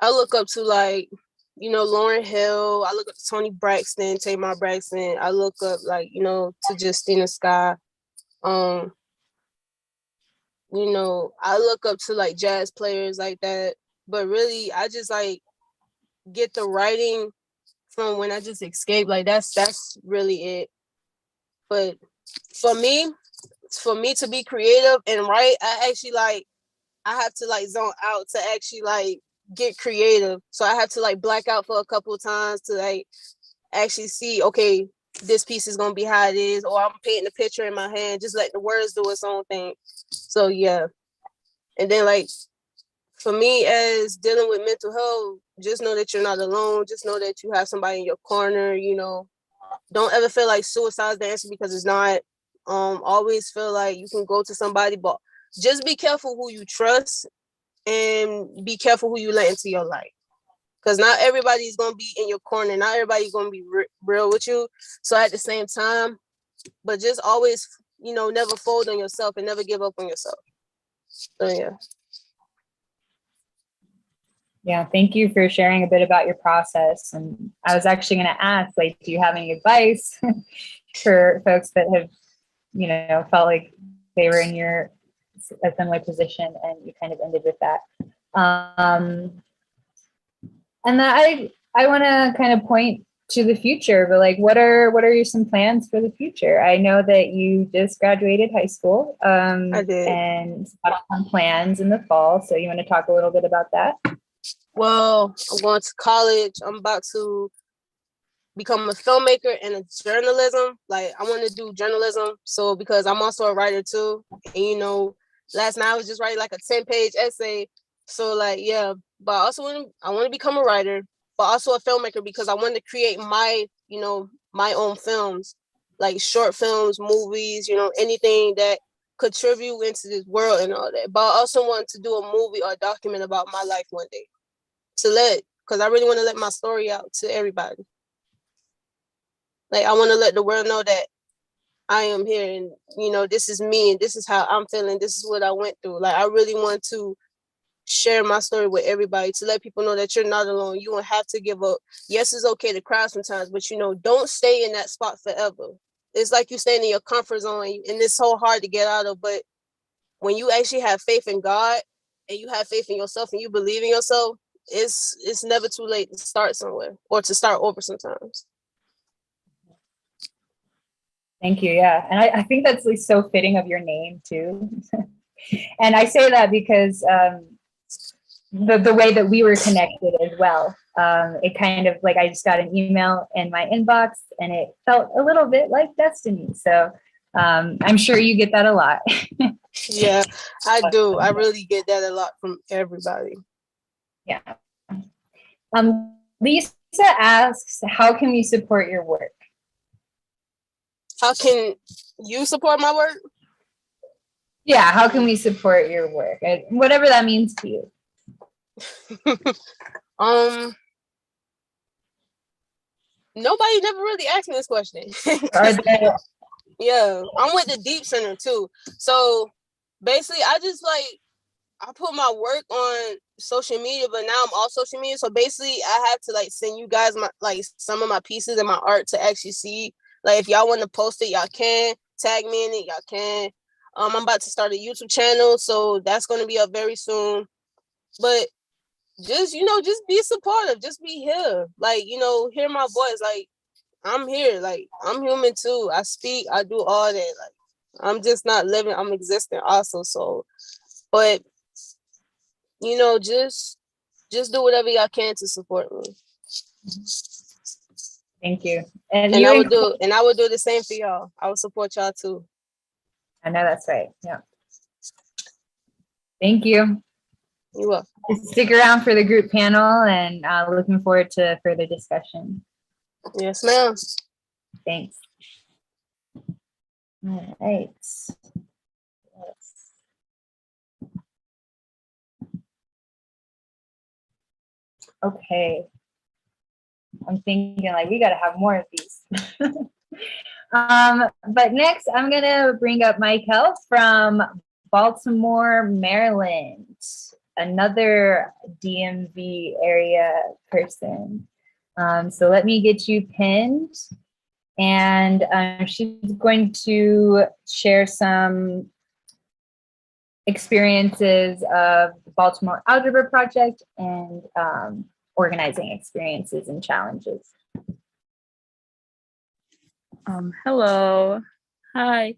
I look up to like, you know, Lauryn Hill. I look up to Toni Braxton, Tamar Braxton. I look up like, you know, to Justina Scott. You know, I look up to like jazz players like that. But really, I just like get the writing from when I just escaped. Like that's really it. But for me to be creative and write, I actually like I have to like zone out to actually like get creative. So I have to like black out for a couple of times to like actually see, okay, this piece is gonna be how it is, or I'm painting a picture in my hand, just let the words do its own thing. So yeah. And then like for me as dealing with mental health, just know that you're not alone. Just know that you have somebody in your corner, you know. Don't ever feel like suicide is the answer because it's not. Always feel like you can go to somebody, but just be careful who you trust and be careful who you let into your life. Because not everybody's going to be in your corner. Not everybody's going to be real with you. So at the same time, but just always, you know, never fold on yourself and never give up on yourself. So yeah. Yeah, thank you for sharing a bit about your process. And I was actually going to ask, like, do you have any advice for folks that have, you know, felt like they were in a similar position and you kind of ended with that? And that I want to kind of point to the future, but like, what are some plans for the future? I know that you just graduated high school, I did. and have some plans in the fall. So you want to talk a little bit about that? Well, I'm going to college. I'm about to become a filmmaker and a journalism. Like I want to do journalism. So because I'm also a writer too. And you know, last night I was just writing like a 10-page essay. So like, yeah, but I want to become a writer, but also a filmmaker because I want to create my, you know, my own films, like short films, movies, you know, anything that contribute into this world and all that. But I also want to do a movie or a document about my life one day because I really want to let my story out to everybody. Like I want to let the world know that I am here and, you know, this is me and this is how I'm feeling. This is what I went through. Like I really want to share my story with everybody to let people know that you're not alone. You don't have to give up. Yes, it's okay to cry sometimes, but you know, don't stay in that spot forever. It's like you staying in your comfort zone and it's so hard to get out of. But when you actually have faith in God and you have faith in yourself and you believe in yourself, it's never too late to start somewhere or to start over sometimes. Thank you. Yeah. And I think that's like so fitting of your name too. And I say that because the way that we were connected as well. It kind of like I just got an email in my inbox and it felt a little bit like destiny. So I'm sure you get that a lot. Yeah, I do. I really get that a lot from everybody. Yeah. Lisa asks, how can we support your work? How can you support my work? Yeah, how can we support your work? Whatever that means to you. Nobody never really asked me this question. Yeah, I'm with the Deep Center too. So basically, I put my work on social media, but now I'm off social media. So basically, I have to like send you guys my some of my pieces and my art to actually see. Like if y'all want to post it, y'all can tag me in it. Y'all can. I'm about to start a YouTube channel, so that's going to be up very soon. But just just be supportive. Just be here. Like hear my voice. Like I'm here. Like I'm human too. I speak. I do all that. Like I'm just not living. I'm existing also. So, but just do whatever y'all can to support me. Thank you. And I would do the same for y'all. I would support y'all too. I know that's right. Yeah. Thank you. You're welcome. Stick around for the group panel and looking forward to further discussion. Yes, ma'am. Thanks. All right. Okay. I'm thinking like we got to have more of these. But next I'm going to bring up Michael from Baltimore, Maryland, another DMV area person. So let me get you pinned. And she's going to share some experiences of the Baltimore Algebra Project and organizing experiences and challenges. Hello. Hi.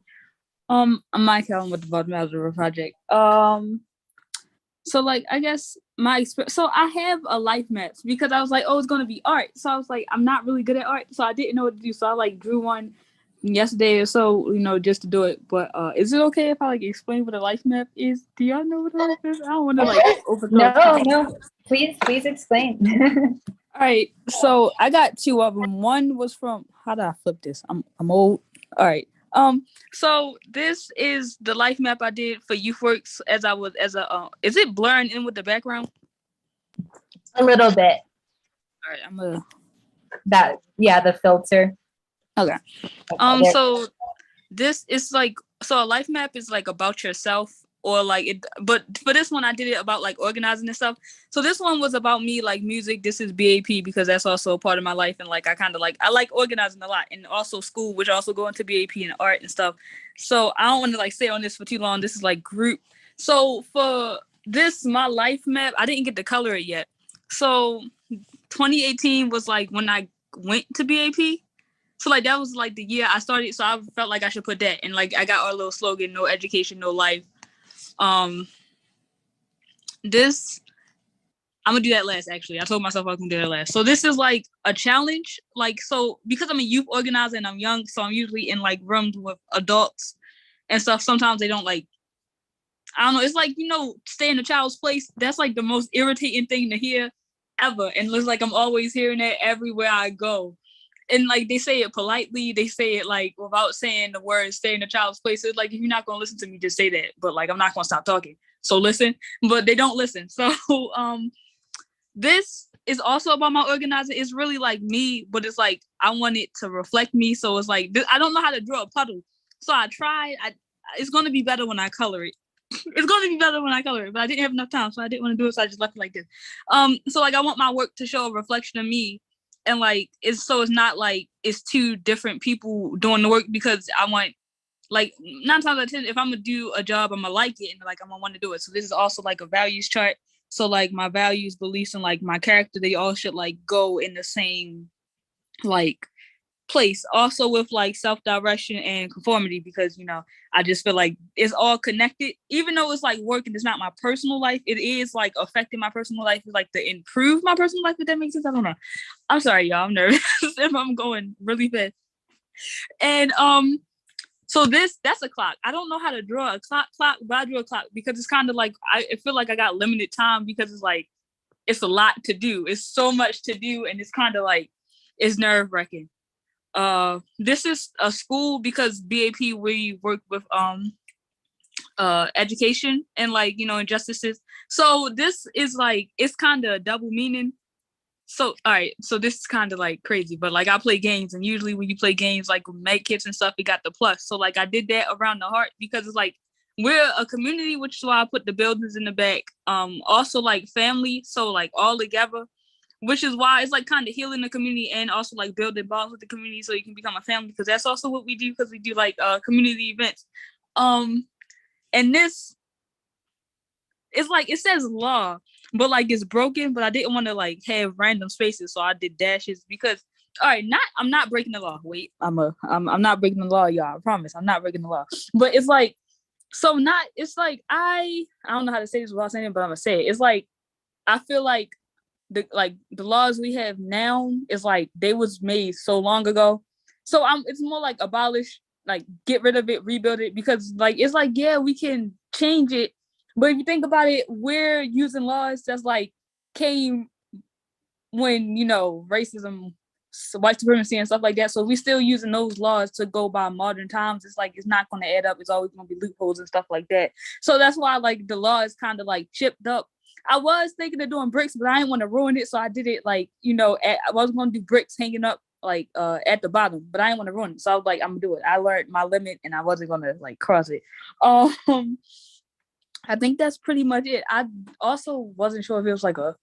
I'm Michael. I'm with the Bottom Algebra Project. So like I guess my experience. So I have a life map because I was like, oh, it's gonna be art. So I was like, I'm not really good at art, so I didn't know what to do. So I like drew one yesterday or so, just to do it. But is it okay if I like explain what a life map is? Do y'all know what a life is? I don't want to like No, please explain. All right, so I got two of them. One was from, how do I flip this? I'm old. All right. So this is the life map I did for YouthWorks is it blurring in with the background? A little bit. All right, the filter. Okay. There. So this is like, so a life map is like about yourself, or like it, but for this one I did it about like organizing and stuff. So this one was about me, like music. This is BAP because that's also a part of my life, and like I like organizing a lot, and also school, which also go into BAP and art and stuff. So I don't want to like stay on this for too long. This is like group. So for this, my life map, I didn't get to color it yet. So 2018 was like when I went to BAP. So like that was like the year I started. So I felt like I should put that. And like I got our little slogan, no education, no life. This, I'm gonna do that last actually. I told myself I was gonna do that last. So this is like a challenge. Like, so because I'm a youth organizer and I'm young, so I'm usually in like rooms with adults and stuff. Sometimes they don't like, I don't know, it's like, stay in a child's place. That's like the most irritating thing to hear ever. And it's like I'm always hearing that everywhere I go. And like they say it politely, they say it like without saying the words stay in a child's place. It's like, if you're not gonna listen to me, just say that. But like I'm not gonna stop talking. So listen, but they don't listen. So this is also about my organizing. It's really like me, but it's like I want it to reflect me. So it's like I don't know how to draw a puddle. So I tried. It's gonna be better when I color it. It's gonna be better when I color it, but I didn't have enough time, so I didn't want to do it. So I just left it like this. So like I want my work to show a reflection of me. And like it's not like it's two different people doing the work, because I want, like 9 times out of 10, if I'm gonna do a job, I'm gonna like it and like I'm gonna want to do it. So this is also like a values chart. So like my values, beliefs, and like my character, they all should like go in the same like place. Also with like self-direction and conformity, because I just feel like it's all connected. Even though it's like work and it's not my personal life, it is like affecting my personal life. It's like to improve my personal life, if that makes sense. I don't know. I'm sorry, y'all. I'm nervous if I'm going really fast. And so that's a clock. I don't know how to draw a clock, but I drew a clock because it's kind of like I feel like I got limited time, because it's like it's a lot to do. It's so much to do, and it's kind of like it's nerve-wracking. This is a school, because BAP, we work with education and like injustices. So this is like, it's kind of double meaning. So all right, so this is kind of like crazy, but like I play games, and usually when you play games like med kits and stuff, you got the plus. So like I did that around the heart, because it's like we're a community, which is why I put the buildings in the back. Also like family, so like all together, which is why it's like kind of healing the community and also like building bonds with the community so you can become a family, because that's also what we do, because we do like community events. And this, it's like it says law, but like it's broken, but I didn't want to like have random spaces, so I did dashes, because all right, I'm not breaking the law. Wait, I'm not breaking the law, y'all. I promise I'm not breaking the law. But it's like, so not, it's like I don't know how to say this without saying it, but I'm gonna say it. It's like I feel like the laws we have now is like they was made so long ago. So it's more like abolish, like get rid of it, rebuild it, because like it's like, yeah, we can change it, but if you think about it, we're using laws that's like came when racism, white supremacy and stuff like that. So we still using those laws to go by modern times. It's like it's not going to add up. It's always going to be loopholes and stuff like that. So that's why like the law is kind of like chipped up. I was thinking of doing bricks, but I didn't want to ruin it, so I did it like I was going to do bricks hanging up like at the bottom, but I didn't want to ruin it, so I was like, I'm gonna do it. I learned my limit, and I wasn't gonna like cross it. I think that's pretty much it. I also wasn't sure if it was like a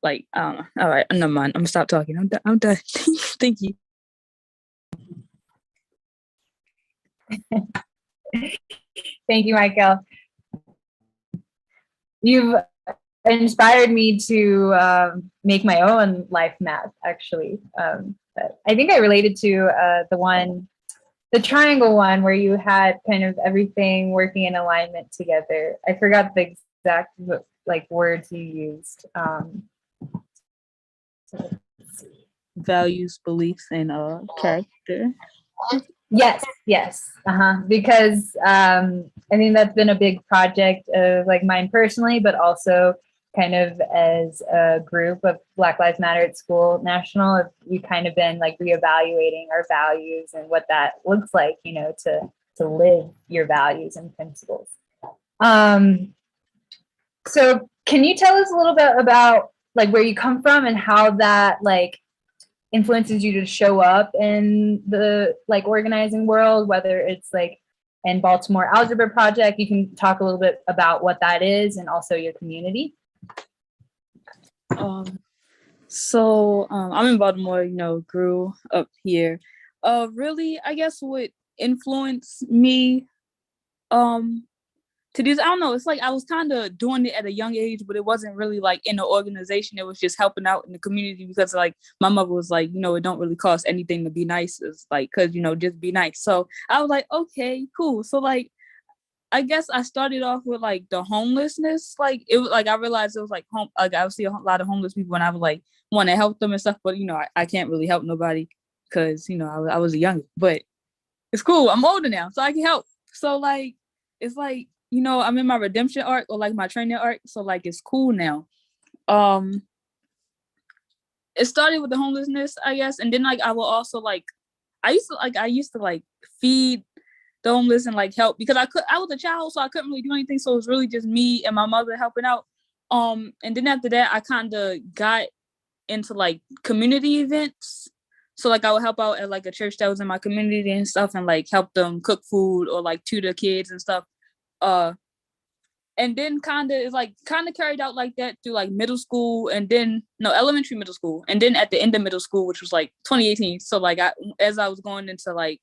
I don't know. All right, never mind. I'm gonna stop talking. I'm done. Thank you. Thank you, Michael. You've inspired me to make my own life map, actually. But I think I related to the triangle one, where you had kind of everything working in alignment together. I forgot the exact like words you used. Values, beliefs, and character. Yes. Because I think that's been a big project of like mine personally, but also kind of as a group of Black Lives Matter at School National. We've kind of been like reevaluating our values and what that looks like, you know, to live your values and principles. So can you tell us a little bit about like where you come from and how that like influences you to show up in the like organizing world, whether it's like in Baltimore Algebra Project? You can talk a little bit about what that is and also your community. I'm in Baltimore, you know, grew up here. Really, I guess what influenced me to do this, I don't know, it's like I was kind of doing it at a young age, but it wasn't really like in an organization. It was just helping out in the community because like my mother was like, you know, it don't really cost anything to be nice. It's like, cause you know, just be nice. So I was like, okay, cool. So like, I guess I started off with like the homelessness. Like it was like, I realized it was like home, like I would see a lot of homeless people and I would like want to help them and stuff, but you know, I can't really help nobody because, you know, I was young, but it's cool. I'm older now, so I can help. So like, it's like, you know, I'm in my redemption arc or like my training arc. So like, it's cool now. It started with the homelessness, I guess. And then like, I will also like, I used to like feed the homeless and like help because I was a child, so I couldn't really do anything. So it was really just me and my mother helping out. And then after that, I kind of got into like community events. So like I would help out at like a church that was in my community and stuff and like help them cook food or like tutor kids and stuff. And then kind of carried out like that through like middle school and then elementary, middle school. And then at the end of middle school, which was like 2018. So like as I was going into like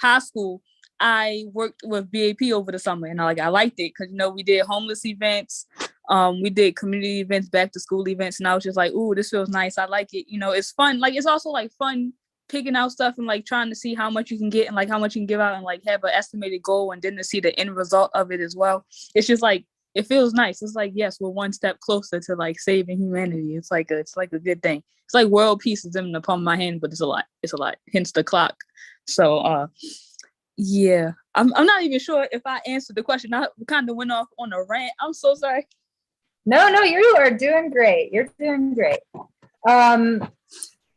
high school, I worked with BAP over the summer and I liked it because, you know, we did homeless events. We did community events, back to school events. And I was just like, ooh, this feels nice. I like it. You know, it's fun. Like, it's also like fun picking out stuff and like trying to see how much you can get and like how much you can give out and like have an estimated goal and then to see the end result of it as well. It's just like, it feels nice. It's like, yes, we're one step closer to like saving humanity. It's like a good thing. It's like world peace is in the palm of my hand, but it's a lot. Hence the clock. So yeah, I'm not even sure if I answered the question. I kind of went off on a rant. I'm so sorry. No, you are doing great. You're doing great.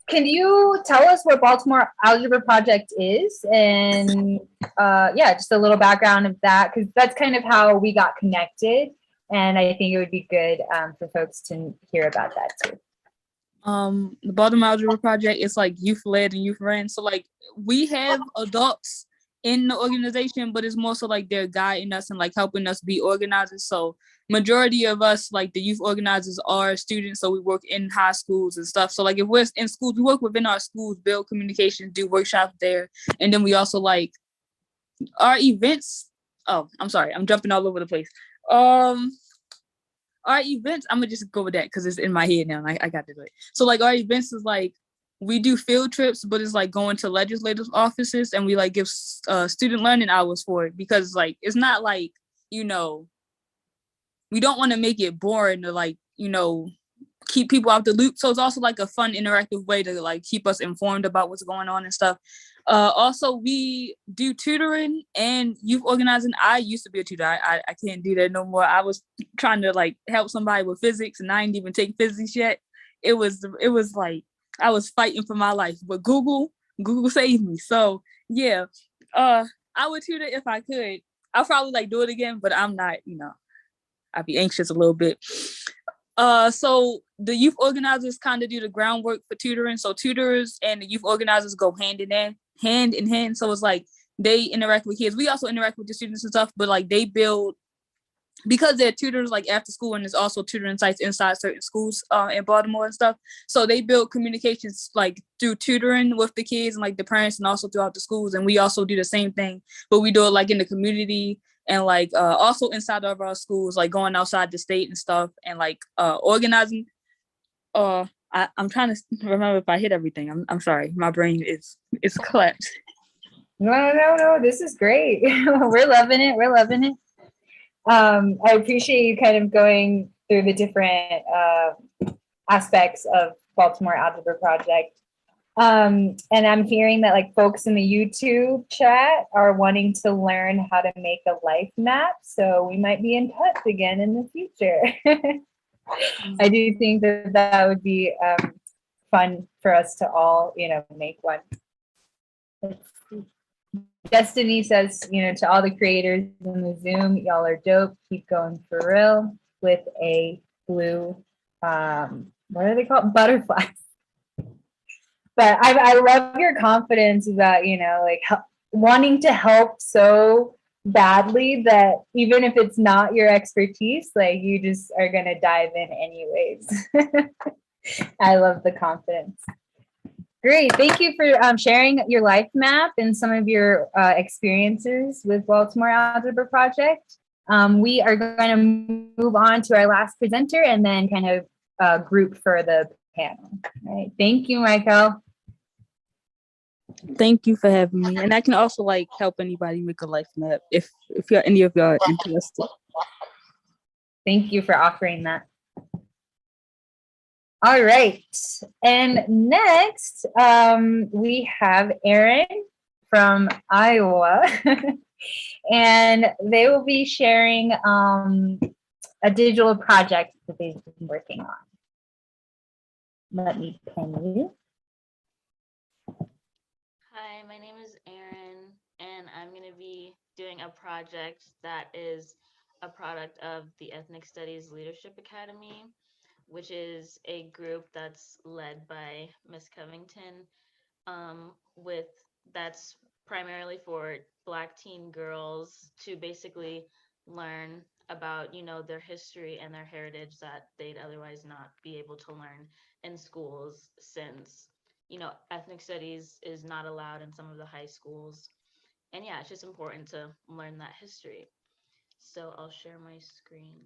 Can you tell us what Baltimore Algebra Project is? And just a little background of that, because that's kind of how we got connected. And I think it would be good for folks to hear about that too. The Baltimore Algebra Project is like youth-led and youth-run. So like we have adults in the organization, but it's more so like they're guiding us and like helping us be organizers. So majority of us, like the youth organizers, are students. So we work in high schools and stuff. So like if we're in schools, we work within our schools, build communication, do workshops there. And then we also like our events. Oh, I'm sorry, I'm jumping all over the place. Our events, I'm gonna just go with that because it's in my head now. And I got to do it. So like our events is like, we do field trips, but it's like going to legislative offices and we like give student learning hours for it because like, it's not like, you know, we don't want to make it boring to like, you know, keep people out the loop. So it's also like a fun, interactive way to like keep us informed about what's going on and stuff. Also, we do tutoring and youth organizing. I used to be a tutor. I can't do that no more. I was trying to like help somebody with physics and I didn't even take physics yet. It was like, I was fighting for my life, but Google saved me. So yeah, I would tutor if I could. I'll probably like do it again, but I'm not, you know, I'd be anxious a little bit. So the youth organizers kind of do the groundwork for tutoring. So tutors and the youth organizers go hand in hand. So it's like they interact with kids. We also interact with the students and stuff, but like they build, because they're tutors like after school and there's also tutoring sites inside certain schools in Baltimore and stuff. So they build communications like through tutoring with the kids and like the parents and also throughout the schools. And we also do the same thing, but we do it like in the community and like also inside of our schools, like going outside the state and stuff, and like organizing. I'm trying to remember if I hit everything. I'm sorry, my brain is collapsed. No. This is great. We're loving it. We're loving it. I appreciate you kind of going through the different aspects of Baltimore Algebra Project. And I'm hearing that like folks in the YouTube chat are wanting to learn how to make a life map. So we might be in touch again in the future. I do think that that would be fun for us to all, make one. Destiny says, to all the creators in the Zoom, y'all are dope. Keep going for real with a blue, what are they called? Butterflies. But I love your confidence about, like wanting to help so badly that even if it's not your expertise, like you just are going to dive in anyways. I love the confidence. Great. Thank you for sharing your life map and some of your experiences with Baltimore Algebra Project. We are going to move on to our last presenter and then kind of group for the panel. All right. Thank you, Michael. Thank you for having me. And I can also like help anybody make a life map if any of y'all are interested. Thank you for offering that. All right. And next, we have Aaron from Iowa. And they will be sharing a digital project that they've been working on. Let me pin you. Hi, my name is Erin, and I'm going to be doing a project that is a product of the Ethnic Studies Leadership Academy, which is a group that's led by Miss Covington, that's primarily for Black teen girls to basically learn about, their history and their heritage that they'd otherwise not be able to learn in schools since ethnic studies is not allowed in some of the high schools. And yeah, it's just important to learn that history. So I'll share my screen.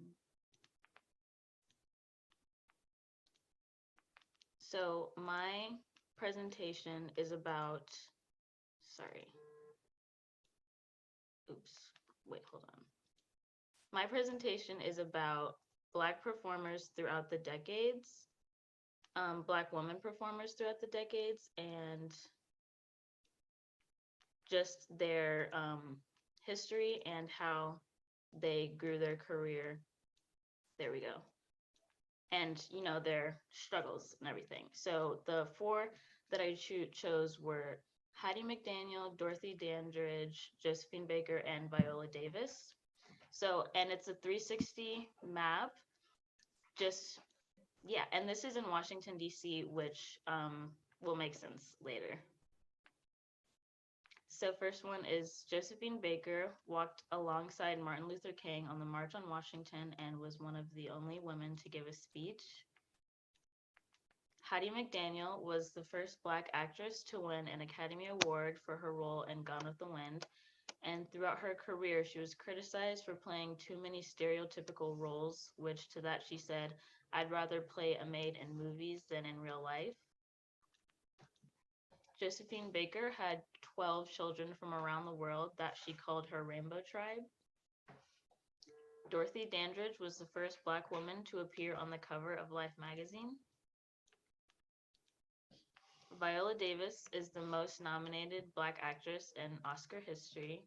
So my presentation is about, hold on. My presentation is about Black performers throughout the decades. Black women performers throughout the decades, and just their history and how they grew their career. There we go. And, their struggles and everything. So the four that I chose were Hattie McDaniel, Dorothy Dandridge, Josephine Baker, and Viola Davis. So, and it's a 360 map, yeah, and this is in Washington, D.C., which will make sense later. So first one is Josephine Baker walked alongside Martin Luther King on the March on Washington and was one of the only women to give a speech. Hattie McDaniel was the first Black actress to win an Academy Award for her role in Gone with the Wind. And throughout her career, she was criticized for playing too many stereotypical roles, which to that she said, "I'd rather play a maid in movies than in real life." Josephine Baker had 12 children from around the world that she called her Rainbow Tribe. Dorothy Dandridge was the first Black woman to appear on the cover of Life magazine. Viola Davis is the most nominated Black actress in Oscar history.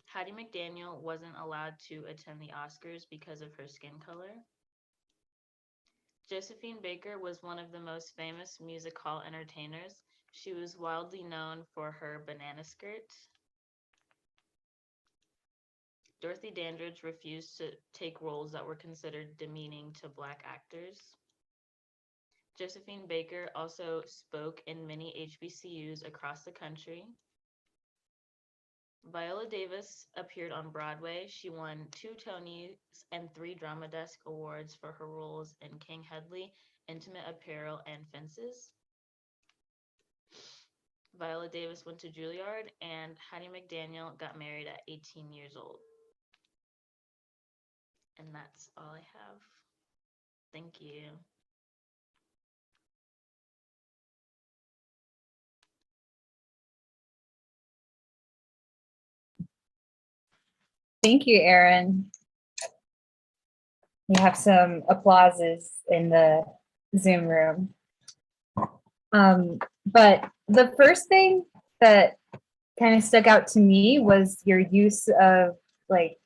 Hattie McDaniel wasn't allowed to attend the Oscars because of her skin color. Josephine Baker was one of the most famous music hall entertainers. She was wildly known for her banana skirt. Dorothy Dandridge refused to take roles that were considered demeaning to Black actors. Josephine Baker also spoke in many HBCUs across the country. Viola Davis appeared on Broadway. She won 2 Tonys and 3 Drama Desk Awards for her roles in King Hedley, Intimate Apparel, and Fences. Viola Davis went to Juilliard, and Hattie McDaniel got married at 18 years old. And that's all I have. Thank you. Thank you, Erin. We have some applauses in the Zoom room. But the first thing that kind of stuck out to me was your use of like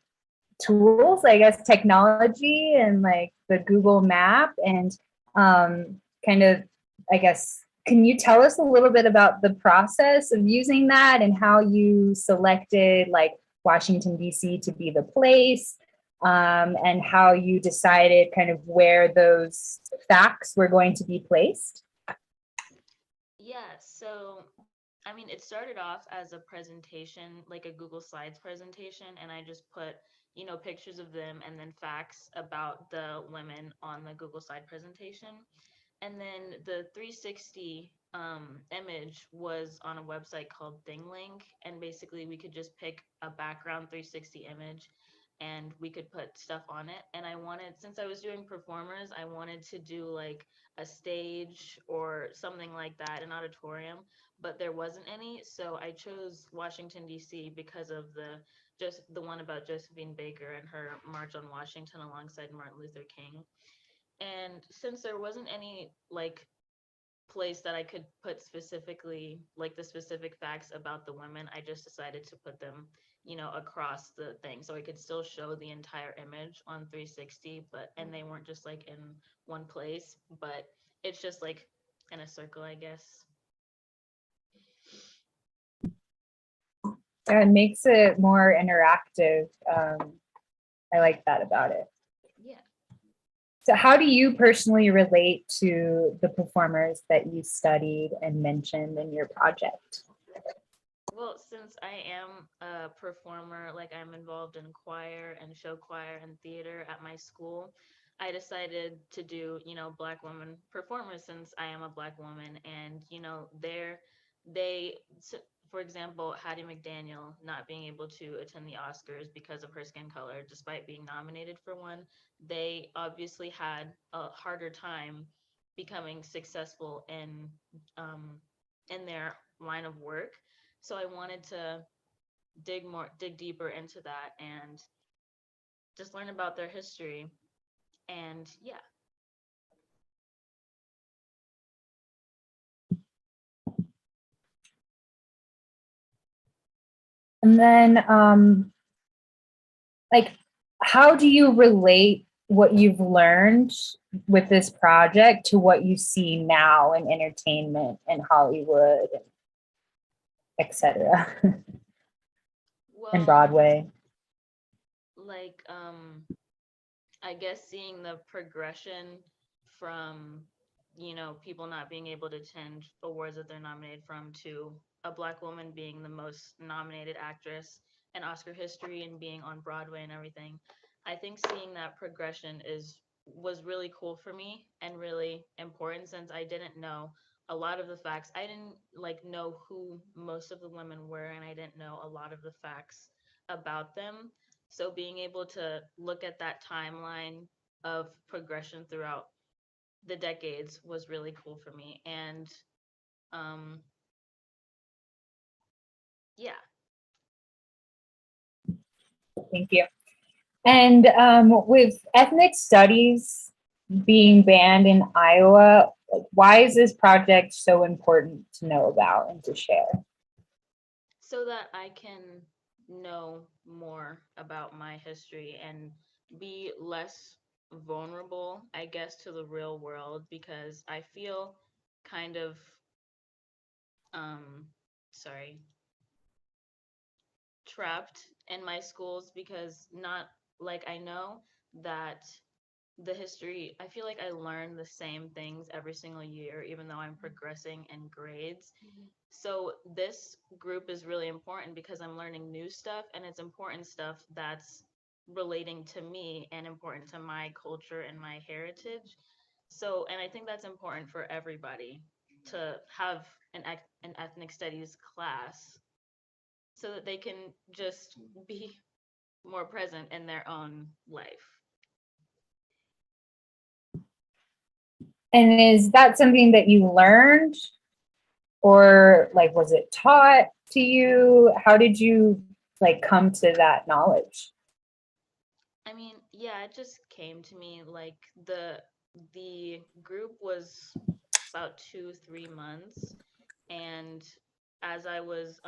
tools, I guess, technology and like the Google map and kind of, I guess, can you tell us a little bit about the process of using that and how you selected like Washington, D.C. to be the place, and how you decided kind of where those facts were going to be placed? Yeah, so I mean, it started off as a presentation, like a Google Slides presentation, and I just put, pictures of them and then facts about the women on the Google Slide presentation. And then the 360 image was on a website called ThingLink, and basically we could just pick a background 360 image and we could put stuff on it. And I wanted, since I was doing performers, I wanted to do like a stage or something like that, an auditorium, but there wasn't any. So I chose Washington, D.C. because of just the one about Josephine Baker and her March on Washington alongside Martin Luther King. And since there wasn't any like place that I could put specifically like the specific facts about the women, I just decided to put them, across the thing so I could still show the entire image on 360, and they weren't just like in one place, but it's just like in a circle, I guess. It makes it more interactive. I like that about it. Yeah. So how do you personally relate to the performers that you studied and mentioned in your project? Well, since I am a performer, like I'm involved in choir and show choir and theater at my school, I decided to do, Black women performers since I am a Black woman. And, for example, Hattie McDaniel not being able to attend the Oscars because of her skin color, despite being nominated for one, they obviously had a harder time becoming successful in their line of work. So I wanted to dig deeper into that and just learn about their history. And yeah. And then like, how do you relate what you've learned with this project to what you see now in entertainment and Hollywood, etc., and Broadway? Like, I guess seeing the progression from, people not being able to attend awards that they're nominated from to a Black woman being the most nominated actress in Oscar history and being on Broadway and everything. I think seeing that progression was really cool for me and really important since I didn't know a lot of the facts. I didn't like know who most of the women were, and I didn't know a lot of the facts about them. So being able to look at that timeline of progression throughout the decades was really cool for me. And yeah. Thank you. And with ethnic studies being banned in Iowa, why is this project so important to know about and to share? So that I can know more about my history and be less vulnerable, I guess, to the real world, because I feel kind of sorry, trapped in my schools because not like I know that the history, I feel like I learn the same things every single year, even though I'm progressing in grades. So this group is really important because I'm learning new stuff, and it's important stuff that's relating to me and important to my culture and my heritage. So, and I think that's important for everybody. to have an ethnic studies class so that they can just be more present in their own life. And is that something that you learned, or like was it taught to you? How did you like come to that knowledge? I mean, yeah, it just came to me like the group was about 2, 3 months, and as I was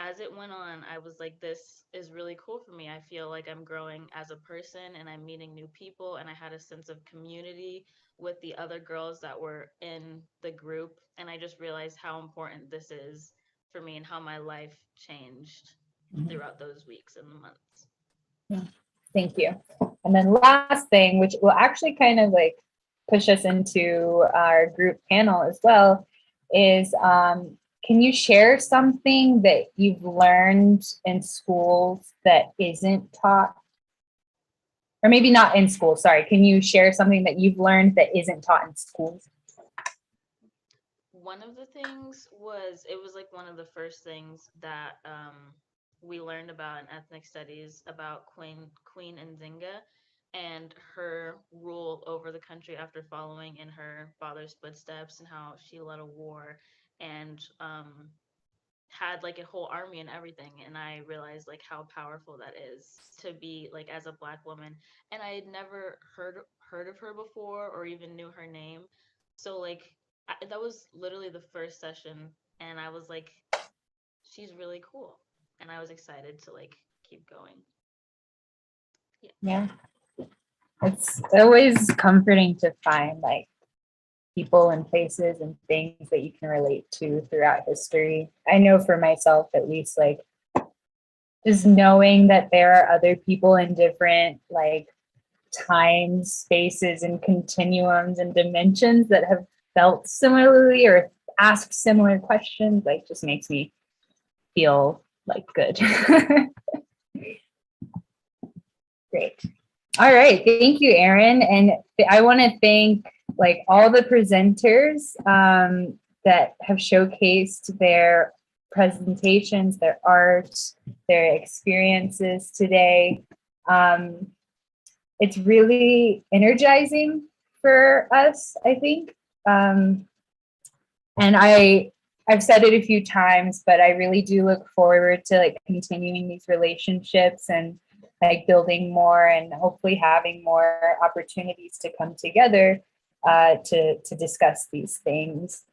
as it went on, I was like, this is really cool for me. I feel like I'm growing as a person and I'm meeting new people, and I had a sense of community with the other girls that were in the group, and I just realized how important this is for me and how my life changed throughout those weeks and the months. Yeah. Thank you. And then last thing, which will actually kind of like push us into our group panel as well, is can you share something that you've learned in schools that isn't taught? Or maybe not in school, sorry. Can you share something that you've learned that isn't taught in schools? One of the things was, it was like one of the first things that we learned about in ethnic studies about Queen Nzinga and her rule over the country after following in her father's footsteps, and how she led a war and had like a whole army and everything. And I realized like how powerful that is to be like as a Black woman, and I had never heard of her before or even knew her name. So like that was literally the first session, and I was like, she's really cool, and I was excited to like keep going. Yeah. It's always comforting to find like people and places and things that you can relate to throughout history. I know for myself, at least, like just knowing that there are other people in different like times, spaces, and continuums and dimensions that have felt similarly or asked similar questions, like just makes me feel like good. Great. All right. Thank you, Erin. And I want to thank like all the presenters that have showcased their presentations, their art, their experiences today. It's really energizing for us, I think. And I've said it a few times, but I really do look forward to like continuing these relationships and like building more and hopefully having more opportunities to come together to discuss these things.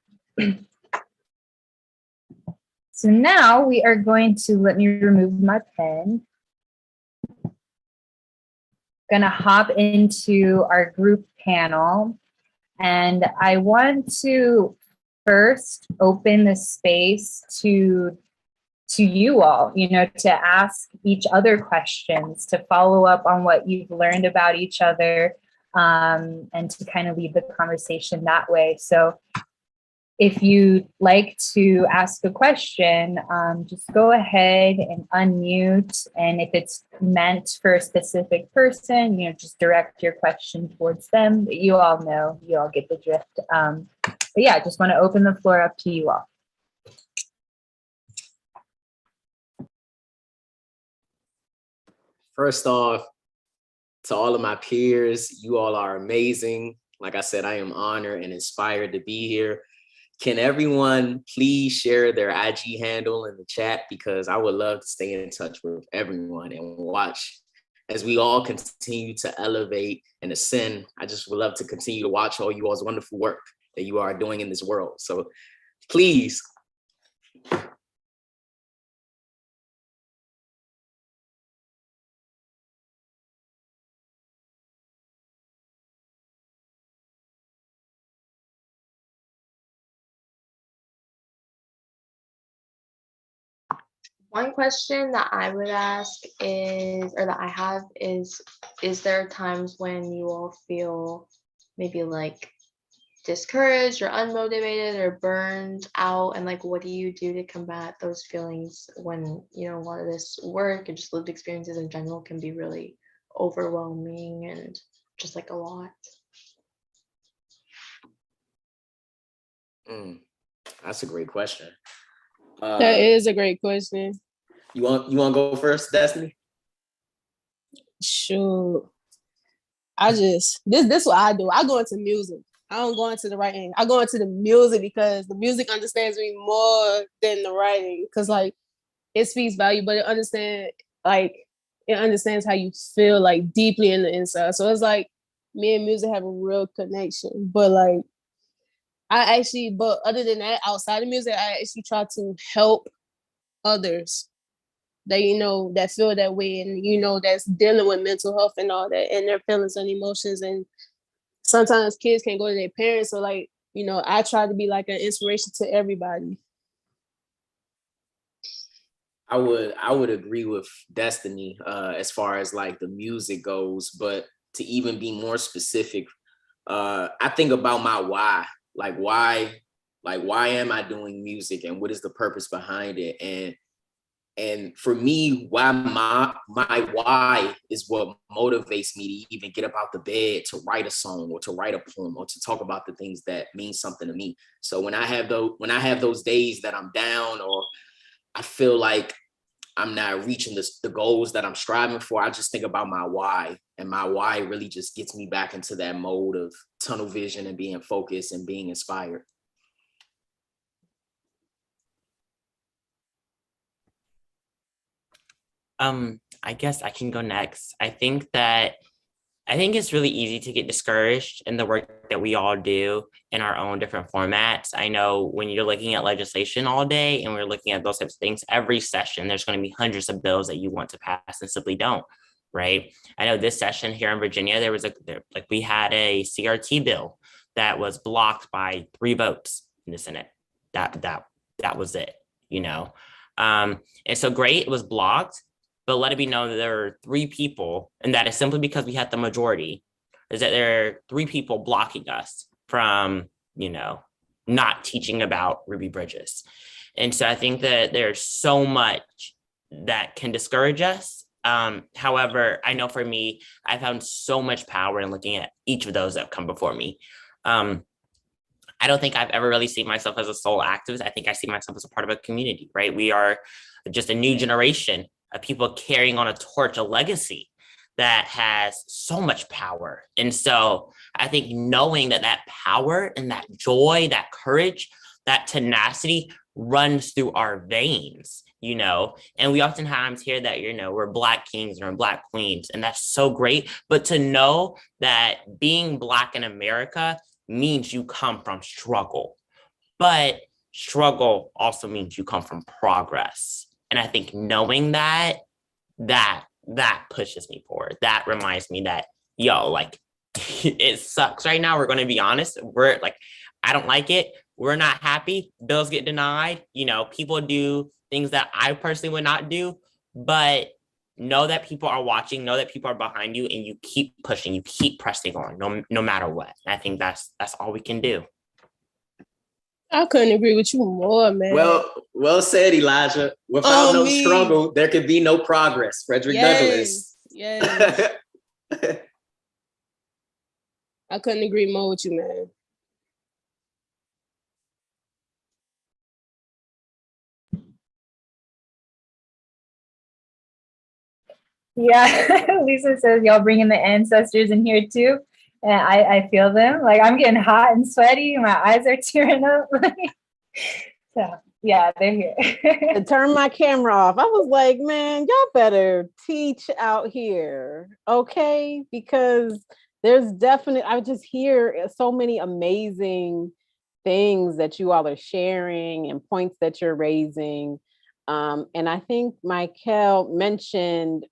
So now we are going to, let me remove my pen. Gonna hop into our group panel. And I want to first open the space to you all, you know, to ask each other questions, to follow up on what you've learned about each other, and to kind of lead the conversation that way. So if you'd like to ask a question, just go ahead and unmute. And if it's meant for a specific person, you know, just direct your question towards them. But you all know, you all get the drift. But yeah, I just want to open the floor up to you all. First off, to all of my peers, you all are amazing. Like I said, I am honored and inspired to be here. Can everyone please share their IG handle in the chat? Because I would love to stay in touch with everyone and watch as we all continue to elevate and ascend. I just would love to continue to watch all you all's wonderful work that you are doing in this world. So please. One question that I would ask is, or that I have is there times when you all feel maybe like discouraged or unmotivated or burned out, and like what do you do to combat those feelings when, you know, a lot of this work and just lived experiences in general can be really overwhelming and just like a lot? Mm, that's a great question. That is a great question. You want to go first, Destiny? Sure. This what I do. I go into music. I don't go into the writing. I go into the music because the music understands me more than the writing. Cause like it speaks value, but it understands how you feel like deeply in the inside. So it's like me and music have a real connection. But like but other than that, outside of music, I actually try to help others that that feel that way and that's dealing with mental health and all that and their feelings and emotions. And sometimes kids can't go to their parents, so like I try to be like an inspiration to everybody. I would agree with Destiny as far as like the music goes, but to even be more specific, I think about my why. Why am I doing music and what is the purpose behind it? And for me, why my why is what motivates me to even get up out the bed to write a song or to write a poem or to talk about the things that mean something to me. So when I have those days that I'm down or I feel like I'm not reaching the goals that I'm striving for, I just think about my why. And my why really just gets me back into that mode of tunnel vision and being focused and being inspired. I guess I can go next. I think it's really easy to get discouraged in the work that we all do in our own different formats. I know when you're looking at legislation all day and we're looking at those types of things, every session, there's going to be hundreds of bills that you want to pass and simply don't, right? I know this session here in Virginia, we had a CRT bill that was blocked by 3 votes in the Senate. That was it, and so great, it was blocked. But let it be known that there are 3 people, and that is simply because we had the majority, is that there are 3 people blocking us from, not teaching about Ruby Bridges. And so I think that there's so much that can discourage us. However, I know for me, I found so much power in looking at each of those that have come before me. I don't think I've ever really seen myself as a sole activist. I think I see myself as a part of a community, right? We are just a new generation of people carrying on a torch, a legacy that has so much power. And so I think knowing that power and that joy, that courage, that tenacity runs through our veins, and we oftentimes hear that, we're Black kings or Black queens, and that's so great. But to know that being Black in America means you come from struggle, but struggle also means you come from progress. And I think knowing that pushes me forward. That reminds me that, it sucks right now. We're going to be honest. We're like, I don't like it. We're not happy. Bills get denied. People do things that I personally would not do, but know that people are watching, know that people are behind you, and you keep pushing, you keep pressing on, no matter what. And I think that's all we can do. I couldn't agree with you more, man. Well said, Elijah. Without no struggle, there could be no progress. Frederick Douglass. Yes. I couldn't agree more with you, man. Yeah, Lisa says y'all bringing the ancestors in here too. And I feel them. Like I'm getting hot and sweaty. My eyes are tearing up. So yeah, they're here. To turn my camera off, I was like, man, y'all better teach out here, okay? Because there's definitely, I just hear so many amazing things that you all are sharing and points that you're raising. And I think Michael mentioned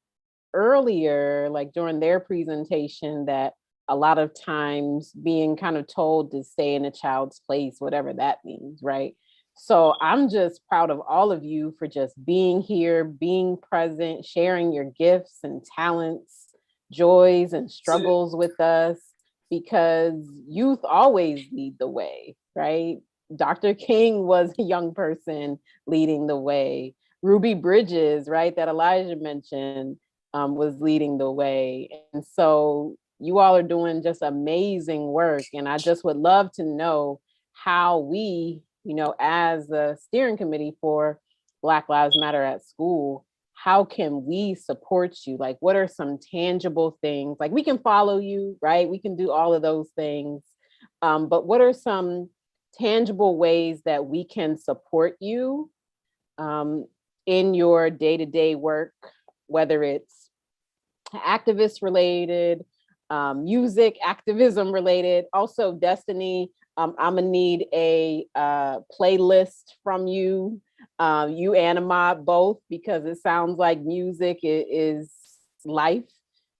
earlier, like during their presentation, that a lot of times being kind of told to stay in a child's place, whatever that means, right? So I'm just proud of all of you for just being here, being present, sharing your gifts and talents, joys and struggles with us, because youth always lead the way, right? Dr. King was a young person leading the way. Ruby Bridges, right, that Elijah mentioned, was leading the way. And so you all are doing just amazing work. And I just would love to know how we, as a steering committee for Black Lives Matter at school, how can we support you? Like, what are some tangible things? Like, we can follow you, right? We can do all of those things. But what are some tangible ways that we can support you in your day-to-day work, whether it's activist related, music, activism related? Also, Destiny, I'm gonna need a playlist from you, you and Ahmad both, because it sounds like music is life.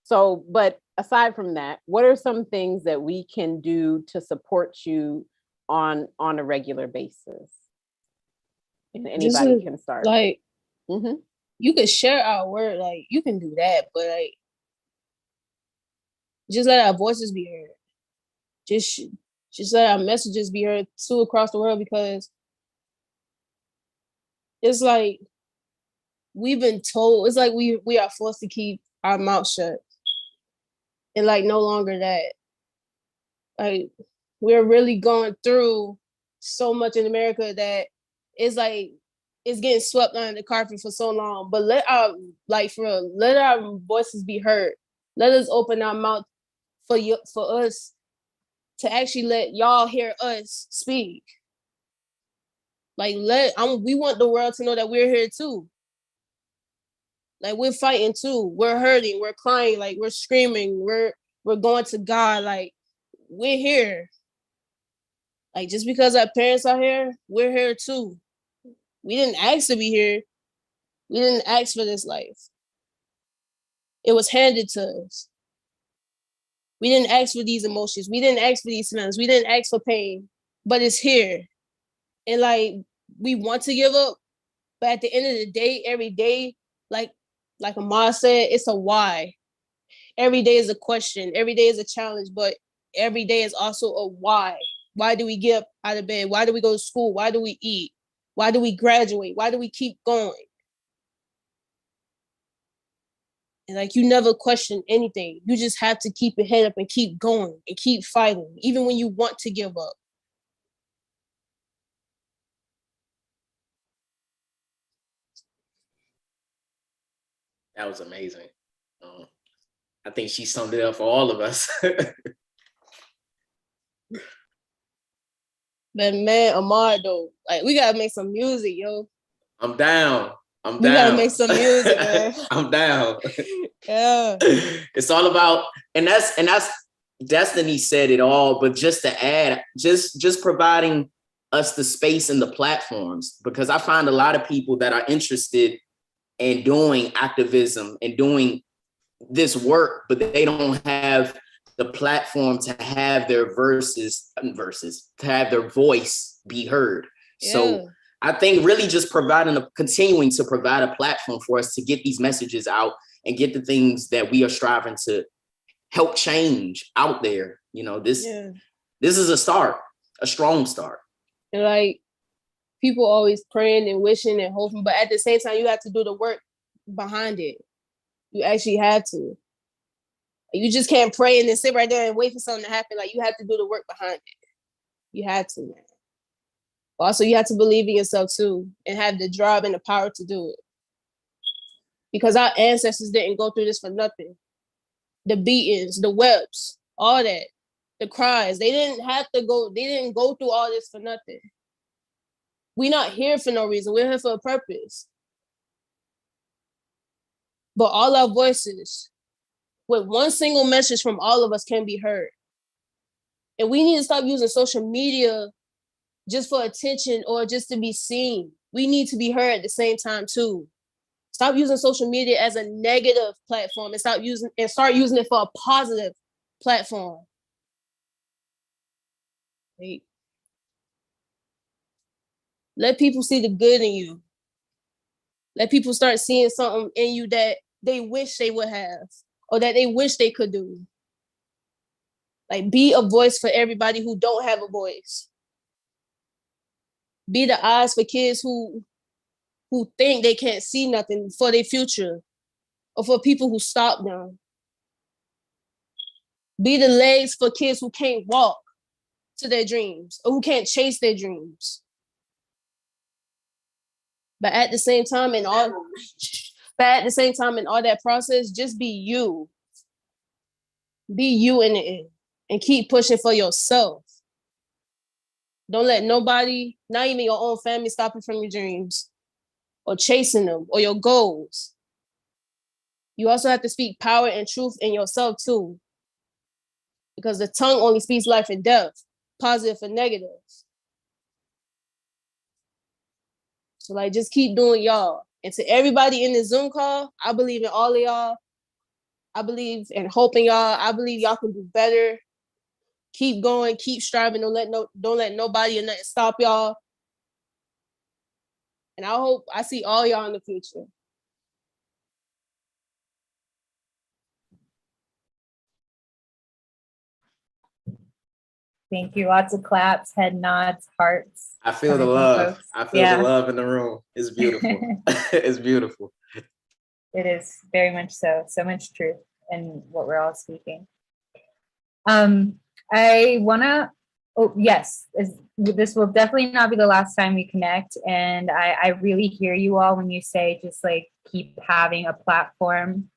So, but aside from that, what are some things that we can do to support you on a regular basis? And anybody can start. Like, Mhm. you could share our word, like you can do that, but like, just let our voices be heard. Just let our messages be heard too across the world, because it's like we've been told, it's like we are forced to keep our mouth shut, and like no longer that. Like, we're really going through so much in America that it's like it's getting swept under the carpet for so long. But let our, like, for real, let our voices be heard. Let us open our mouth for us to actually let y'all hear us speak. Like, we want the world to know that we're here too. Like, we're fighting too. We're hurting. We're crying. Like, we're screaming. We're going to God. Like, we're here. Like, just because our parents are here, we're here too. We didn't ask to be here. We didn't ask for this life. It was handed to us. We didn't ask for these emotions. We didn't ask for these feelings. We didn't ask for pain, but it's here. And like, we want to give up, but at the end of the day, every day, like Ahmad said, it's a why. Every day is a question. Every day is a challenge, but every day is also a why. Why do we get up out of bed? Why do we go to school? Why do we eat? Why do we graduate? Why do we keep going? And like, you never question anything. You just have to keep your head up and keep going and keep fighting, even when you want to give up. That was amazing. I think she summed it up for all of us. But man, Ahmad though, like, we gotta make some music, yo. I'm down. We gotta make some music, man. I'm down. Yeah. It's all about, and that's Destiny said it all, but just to add, just providing us the space and the platforms, because I find a lot of people that are interested in doing activism and doing this work, but they don't have the platform to have their to have their voice be heard. Yeah. So I think really just continuing to provide a platform for us to get these messages out and get the things that we are striving to help change out there. This is a start, a strong start. And like, people always praying and wishing and hoping, but at the same time, you have to do the work behind it. You actually have to. You just can't pray and then sit right there and wait for something to happen. Like, you have to do the work behind it. You have to, man. Also, you have to believe in yourself too, and have the drive and the power to do it. Because our ancestors didn't go through this for nothing. The beatings, the webs, all that, the cries, they didn't go through all this for nothing. We're not here for no reason. We're here for a purpose. But all our voices, with one single message from all of us, can be heard. And we need to stop using social media just for attention or just to be seen. We need to be heard at the same time too. Stop using social media as a negative platform and start using it for a positive platform. Let people see the good in you. Let people start seeing something in you that they wish they would have, or that they wish they could do. Like, be a voice for everybody who don't have a voice. Be the eyes for kids who think they can't see nothing for their future, or for people who stop them. Be the legs for kids who can't walk. to their dreams or who can't chase their dreams. But at the same time, in all that process, just be you. Be you in the end and keep pushing for yourself. Don't let nobody, not even your own family, stop you from your dreams or chasing them or your goals. You also have to speak power and truth in yourself too. Because the tongue only speaks life and death, positive and negative. So like, just keep doing y'all. And to everybody in the Zoom call, I believe in all of y'all. I believe and hope in y'all. I believe y'all can do better. Keep going, keep striving. Don't let nobody or nothing stop y'all. And I hope I see all y'all in the future. Thank you. Lots of claps, head nods, hearts. I feel the coming from love. folks. I feel the love in the room. It's beautiful. It's beautiful. It is very much so. So much truth in what we're all speaking. I wanna, this will definitely not be the last time we connect. And I really hear you all when you say just like keep having a platform,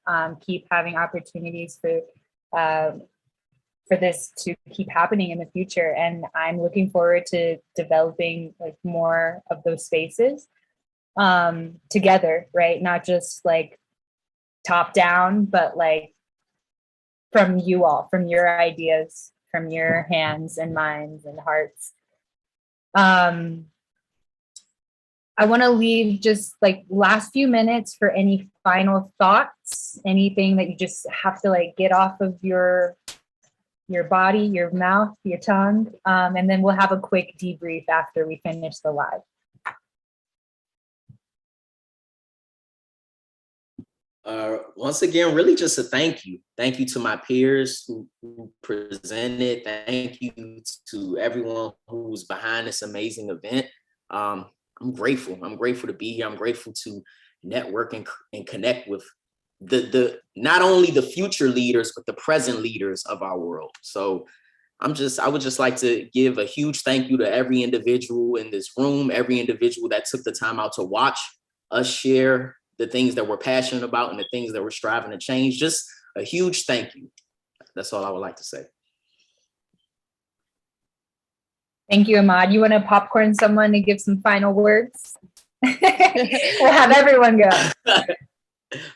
keep having opportunities for this to keep happening in the future. And I'm looking forward to developing like more of those spaces together, right? Not just like top down, but like from you all, from your ideas, from your hands and minds and hearts. I want to leave just like last few minutes for any final thoughts, anything that you just have to like get off of your body, your mouth, your tongue, and then we'll have a quick debrief after we finish the live. Once again, really just a thank you. Thank you to my peers who presented. Thank you to everyone who's behind this amazing event. I'm grateful. I'm grateful to be here. I'm grateful to network and connect with the not only the future leaders, but the present leaders of our world. So I would just like to give a huge thank you to every individual in this room, every individual that took the time out to watch us share the things that we're passionate about and the things that we're striving to change. Just a huge thank you. That's all I would like to say. Thank you, Ahmad. You want to popcorn someone to give some final words? We'll have everyone go.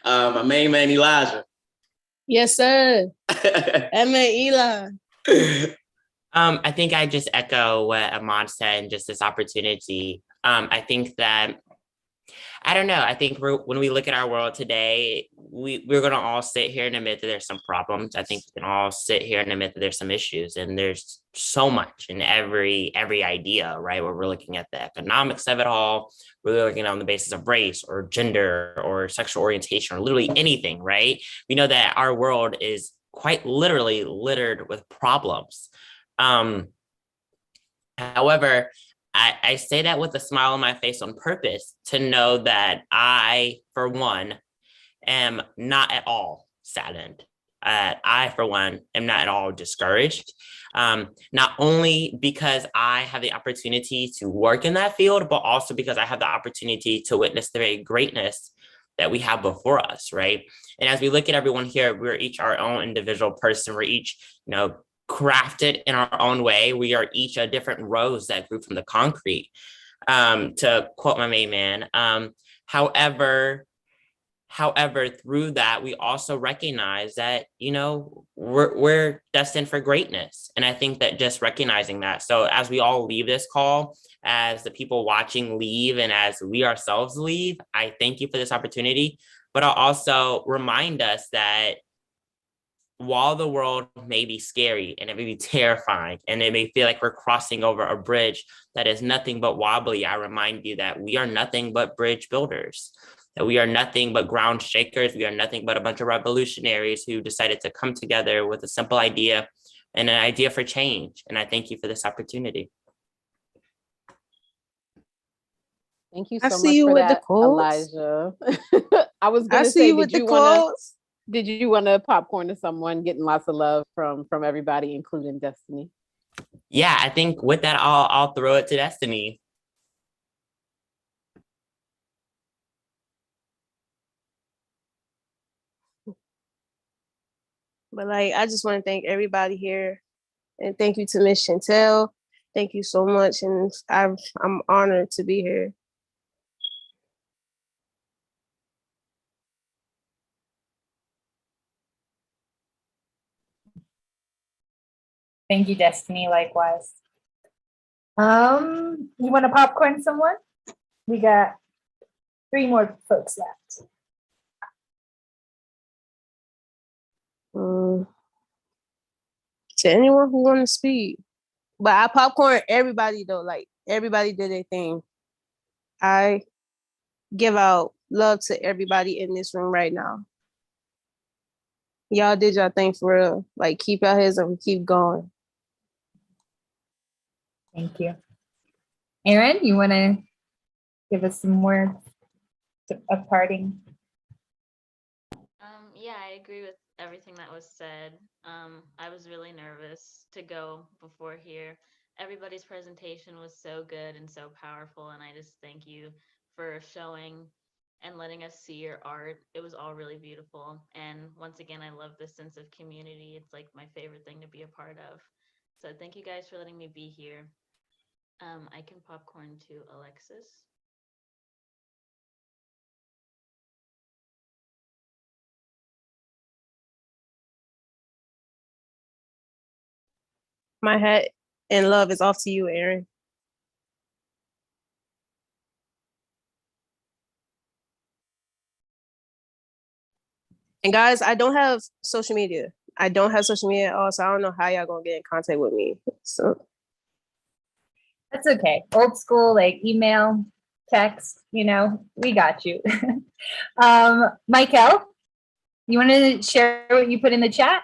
My main man, Elijah. Yes, sir. Emma, Eli. I think I just echo what Ahmad said and just this opportunity. I think that, I don't know, I think when we look at our world today, we're going to all sit here and admit that there's some problems. I think we can all sit here and admit that there's some issues, and there's so much in every idea, right? Where we're looking at the economics of it all, we're looking on the basis of race or gender or sexual orientation or literally anything, right? We know that our world is quite literally littered with problems. However, I say that with a smile on my face on purpose to know that I, for one, am not at all saddened. I, for one, am not at all discouraged. Not only because I have the opportunity to work in that field, but also because I have the opportunity to witness the very greatness that we have before us, right? And as we look at everyone here, we're each our own individual person. We're each, crafted in our own way. We are each a different rose that grew from the concrete, to quote my main man. However, through that, we also recognize that, we're destined for greatness. And I think that just recognizing that. So as we all leave this call, as the people watching leave, and as we ourselves leave, I thank you for this opportunity. But I'll also remind us that while the world may be scary and it may be terrifying and it may feel like we're crossing over a bridge that is nothing but wobbly, I remind you that we are nothing but bridge builders, that we are nothing but ground shakers. We are nothing but a bunch of revolutionaries who decided to come together with a simple idea and an idea for change. And I thank you for this opportunity. Thank you I so see much you for with the that, quotes. Elijah. I was I going to see say, you with the quotes. did you want to popcorn to someone getting lots of love from everybody, including Destiny? yeah, I think with that, I'll throw it to Destiny. But like, I just want to thank everybody here, and thank you to Miss Chantel. Thank you so much, and I'm honored to be here. Thank you, Destiny. Likewise. You want to popcorn someone? We got 3 more folks left. To anyone who want to speak, but I popcorn everybody though. Like everybody did their thing. I give out love to everybody in this room right now. Y'all did your thing for real. Like keep your heads up and keep going. Thank you. Aaron, you want to give us some words of parting? Yeah, I agree with everything that was said. I was really nervous to go before here. Everybody's presentation was so good and so powerful, and I just thank you for showing and letting us see your art. It was all really beautiful. And once again, I love this sense of community. It's like my favorite thing to be a part of. So thank you guys for letting me be here. I can popcorn to Alexis. My hat and love is off to you, Aaron. And guys, I don't have social media. I don't have social media at all, so I don't know how y'all gonna get in contact with me. So That's okay. Old school, like email, text, we got you. Michael, you want to share what you put in the chat?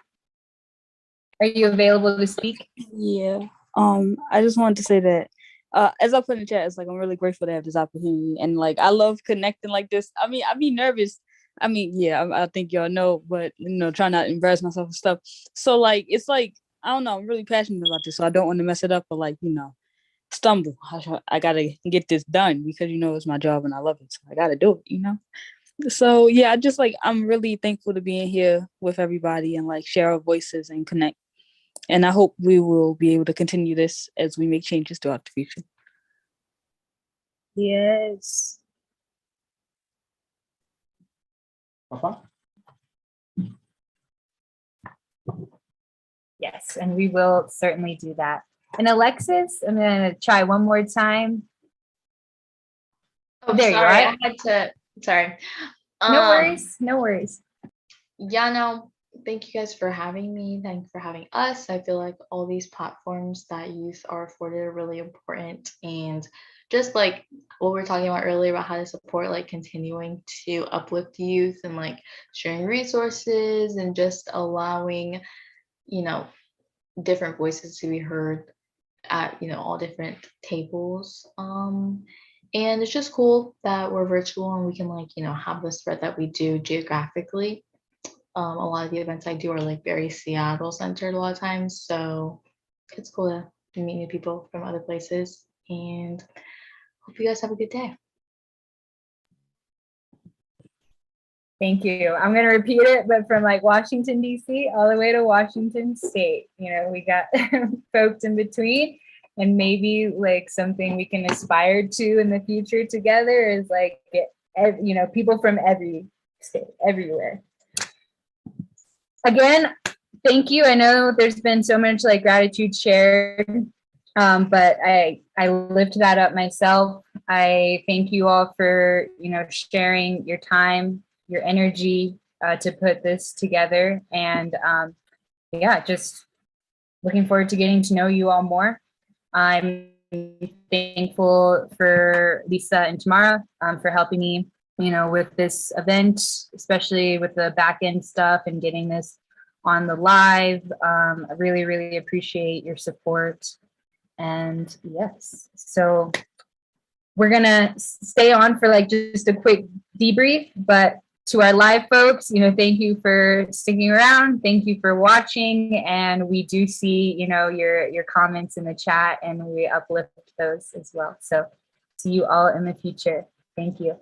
Are you available to speak? Yeah. I just wanted to say that as I put in the chat, it's like I'm really grateful to have this opportunity, and like I love connecting like this. I mean, I'd be nervous. I mean, yeah, I think y'all know, but try not to embarrass myself and stuff. So like, it's like I don't know. I'm really passionate about this, so I don't want to mess it up. But like, stumble. I gotta get this done because it's my job and I love it, so I gotta do it. So yeah, I'm really thankful to be in here with everybody and like share our voices and connect. And I hope we will be able to continue this as we make changes throughout the future. yes. Yes, and we will certainly do that. And Alexis, I'm going to try one more time. Oh, There you sorry, are. I had to. Sorry. No worries. No worries. Yeah, no. Thank you guys for having me. Thank you for having us. I feel like all these platforms that youth are afforded are really important. And just like what we were talking about earlier about how to support like continuing to uplift youth and like sharing resources and just allowing, different voices to be heard at, all different tables. And it's just cool that we're virtual and we can like, have the spread that we do geographically. A lot of the events I do are like very Seattle centered a lot of times. So it's cool to meet new people from other places, and hope you guys have a good day. Thank you. I'm going to repeat it, but from like Washington, D.C. all the way to Washington State, we got folks in between, and maybe like something we can aspire to in the future together is like, people from every state, everywhere. Again, thank you. I know there's been so much like gratitude shared, but I lift that up myself. I thank you all for, sharing your time, your energy to put this together. And just looking forward to getting to know you all more. I'm thankful for Lisa and Tamara for helping me with this event, especially with the back end stuff and getting this on the live. I really, really appreciate your support. And yes, so we're gonna stay on for like just a quick debrief, but To our live folks, thank you for sticking around. Thank you for watching. And we do see, your comments in the chat, and we uplift those as well. So see you all in the future. Thank you.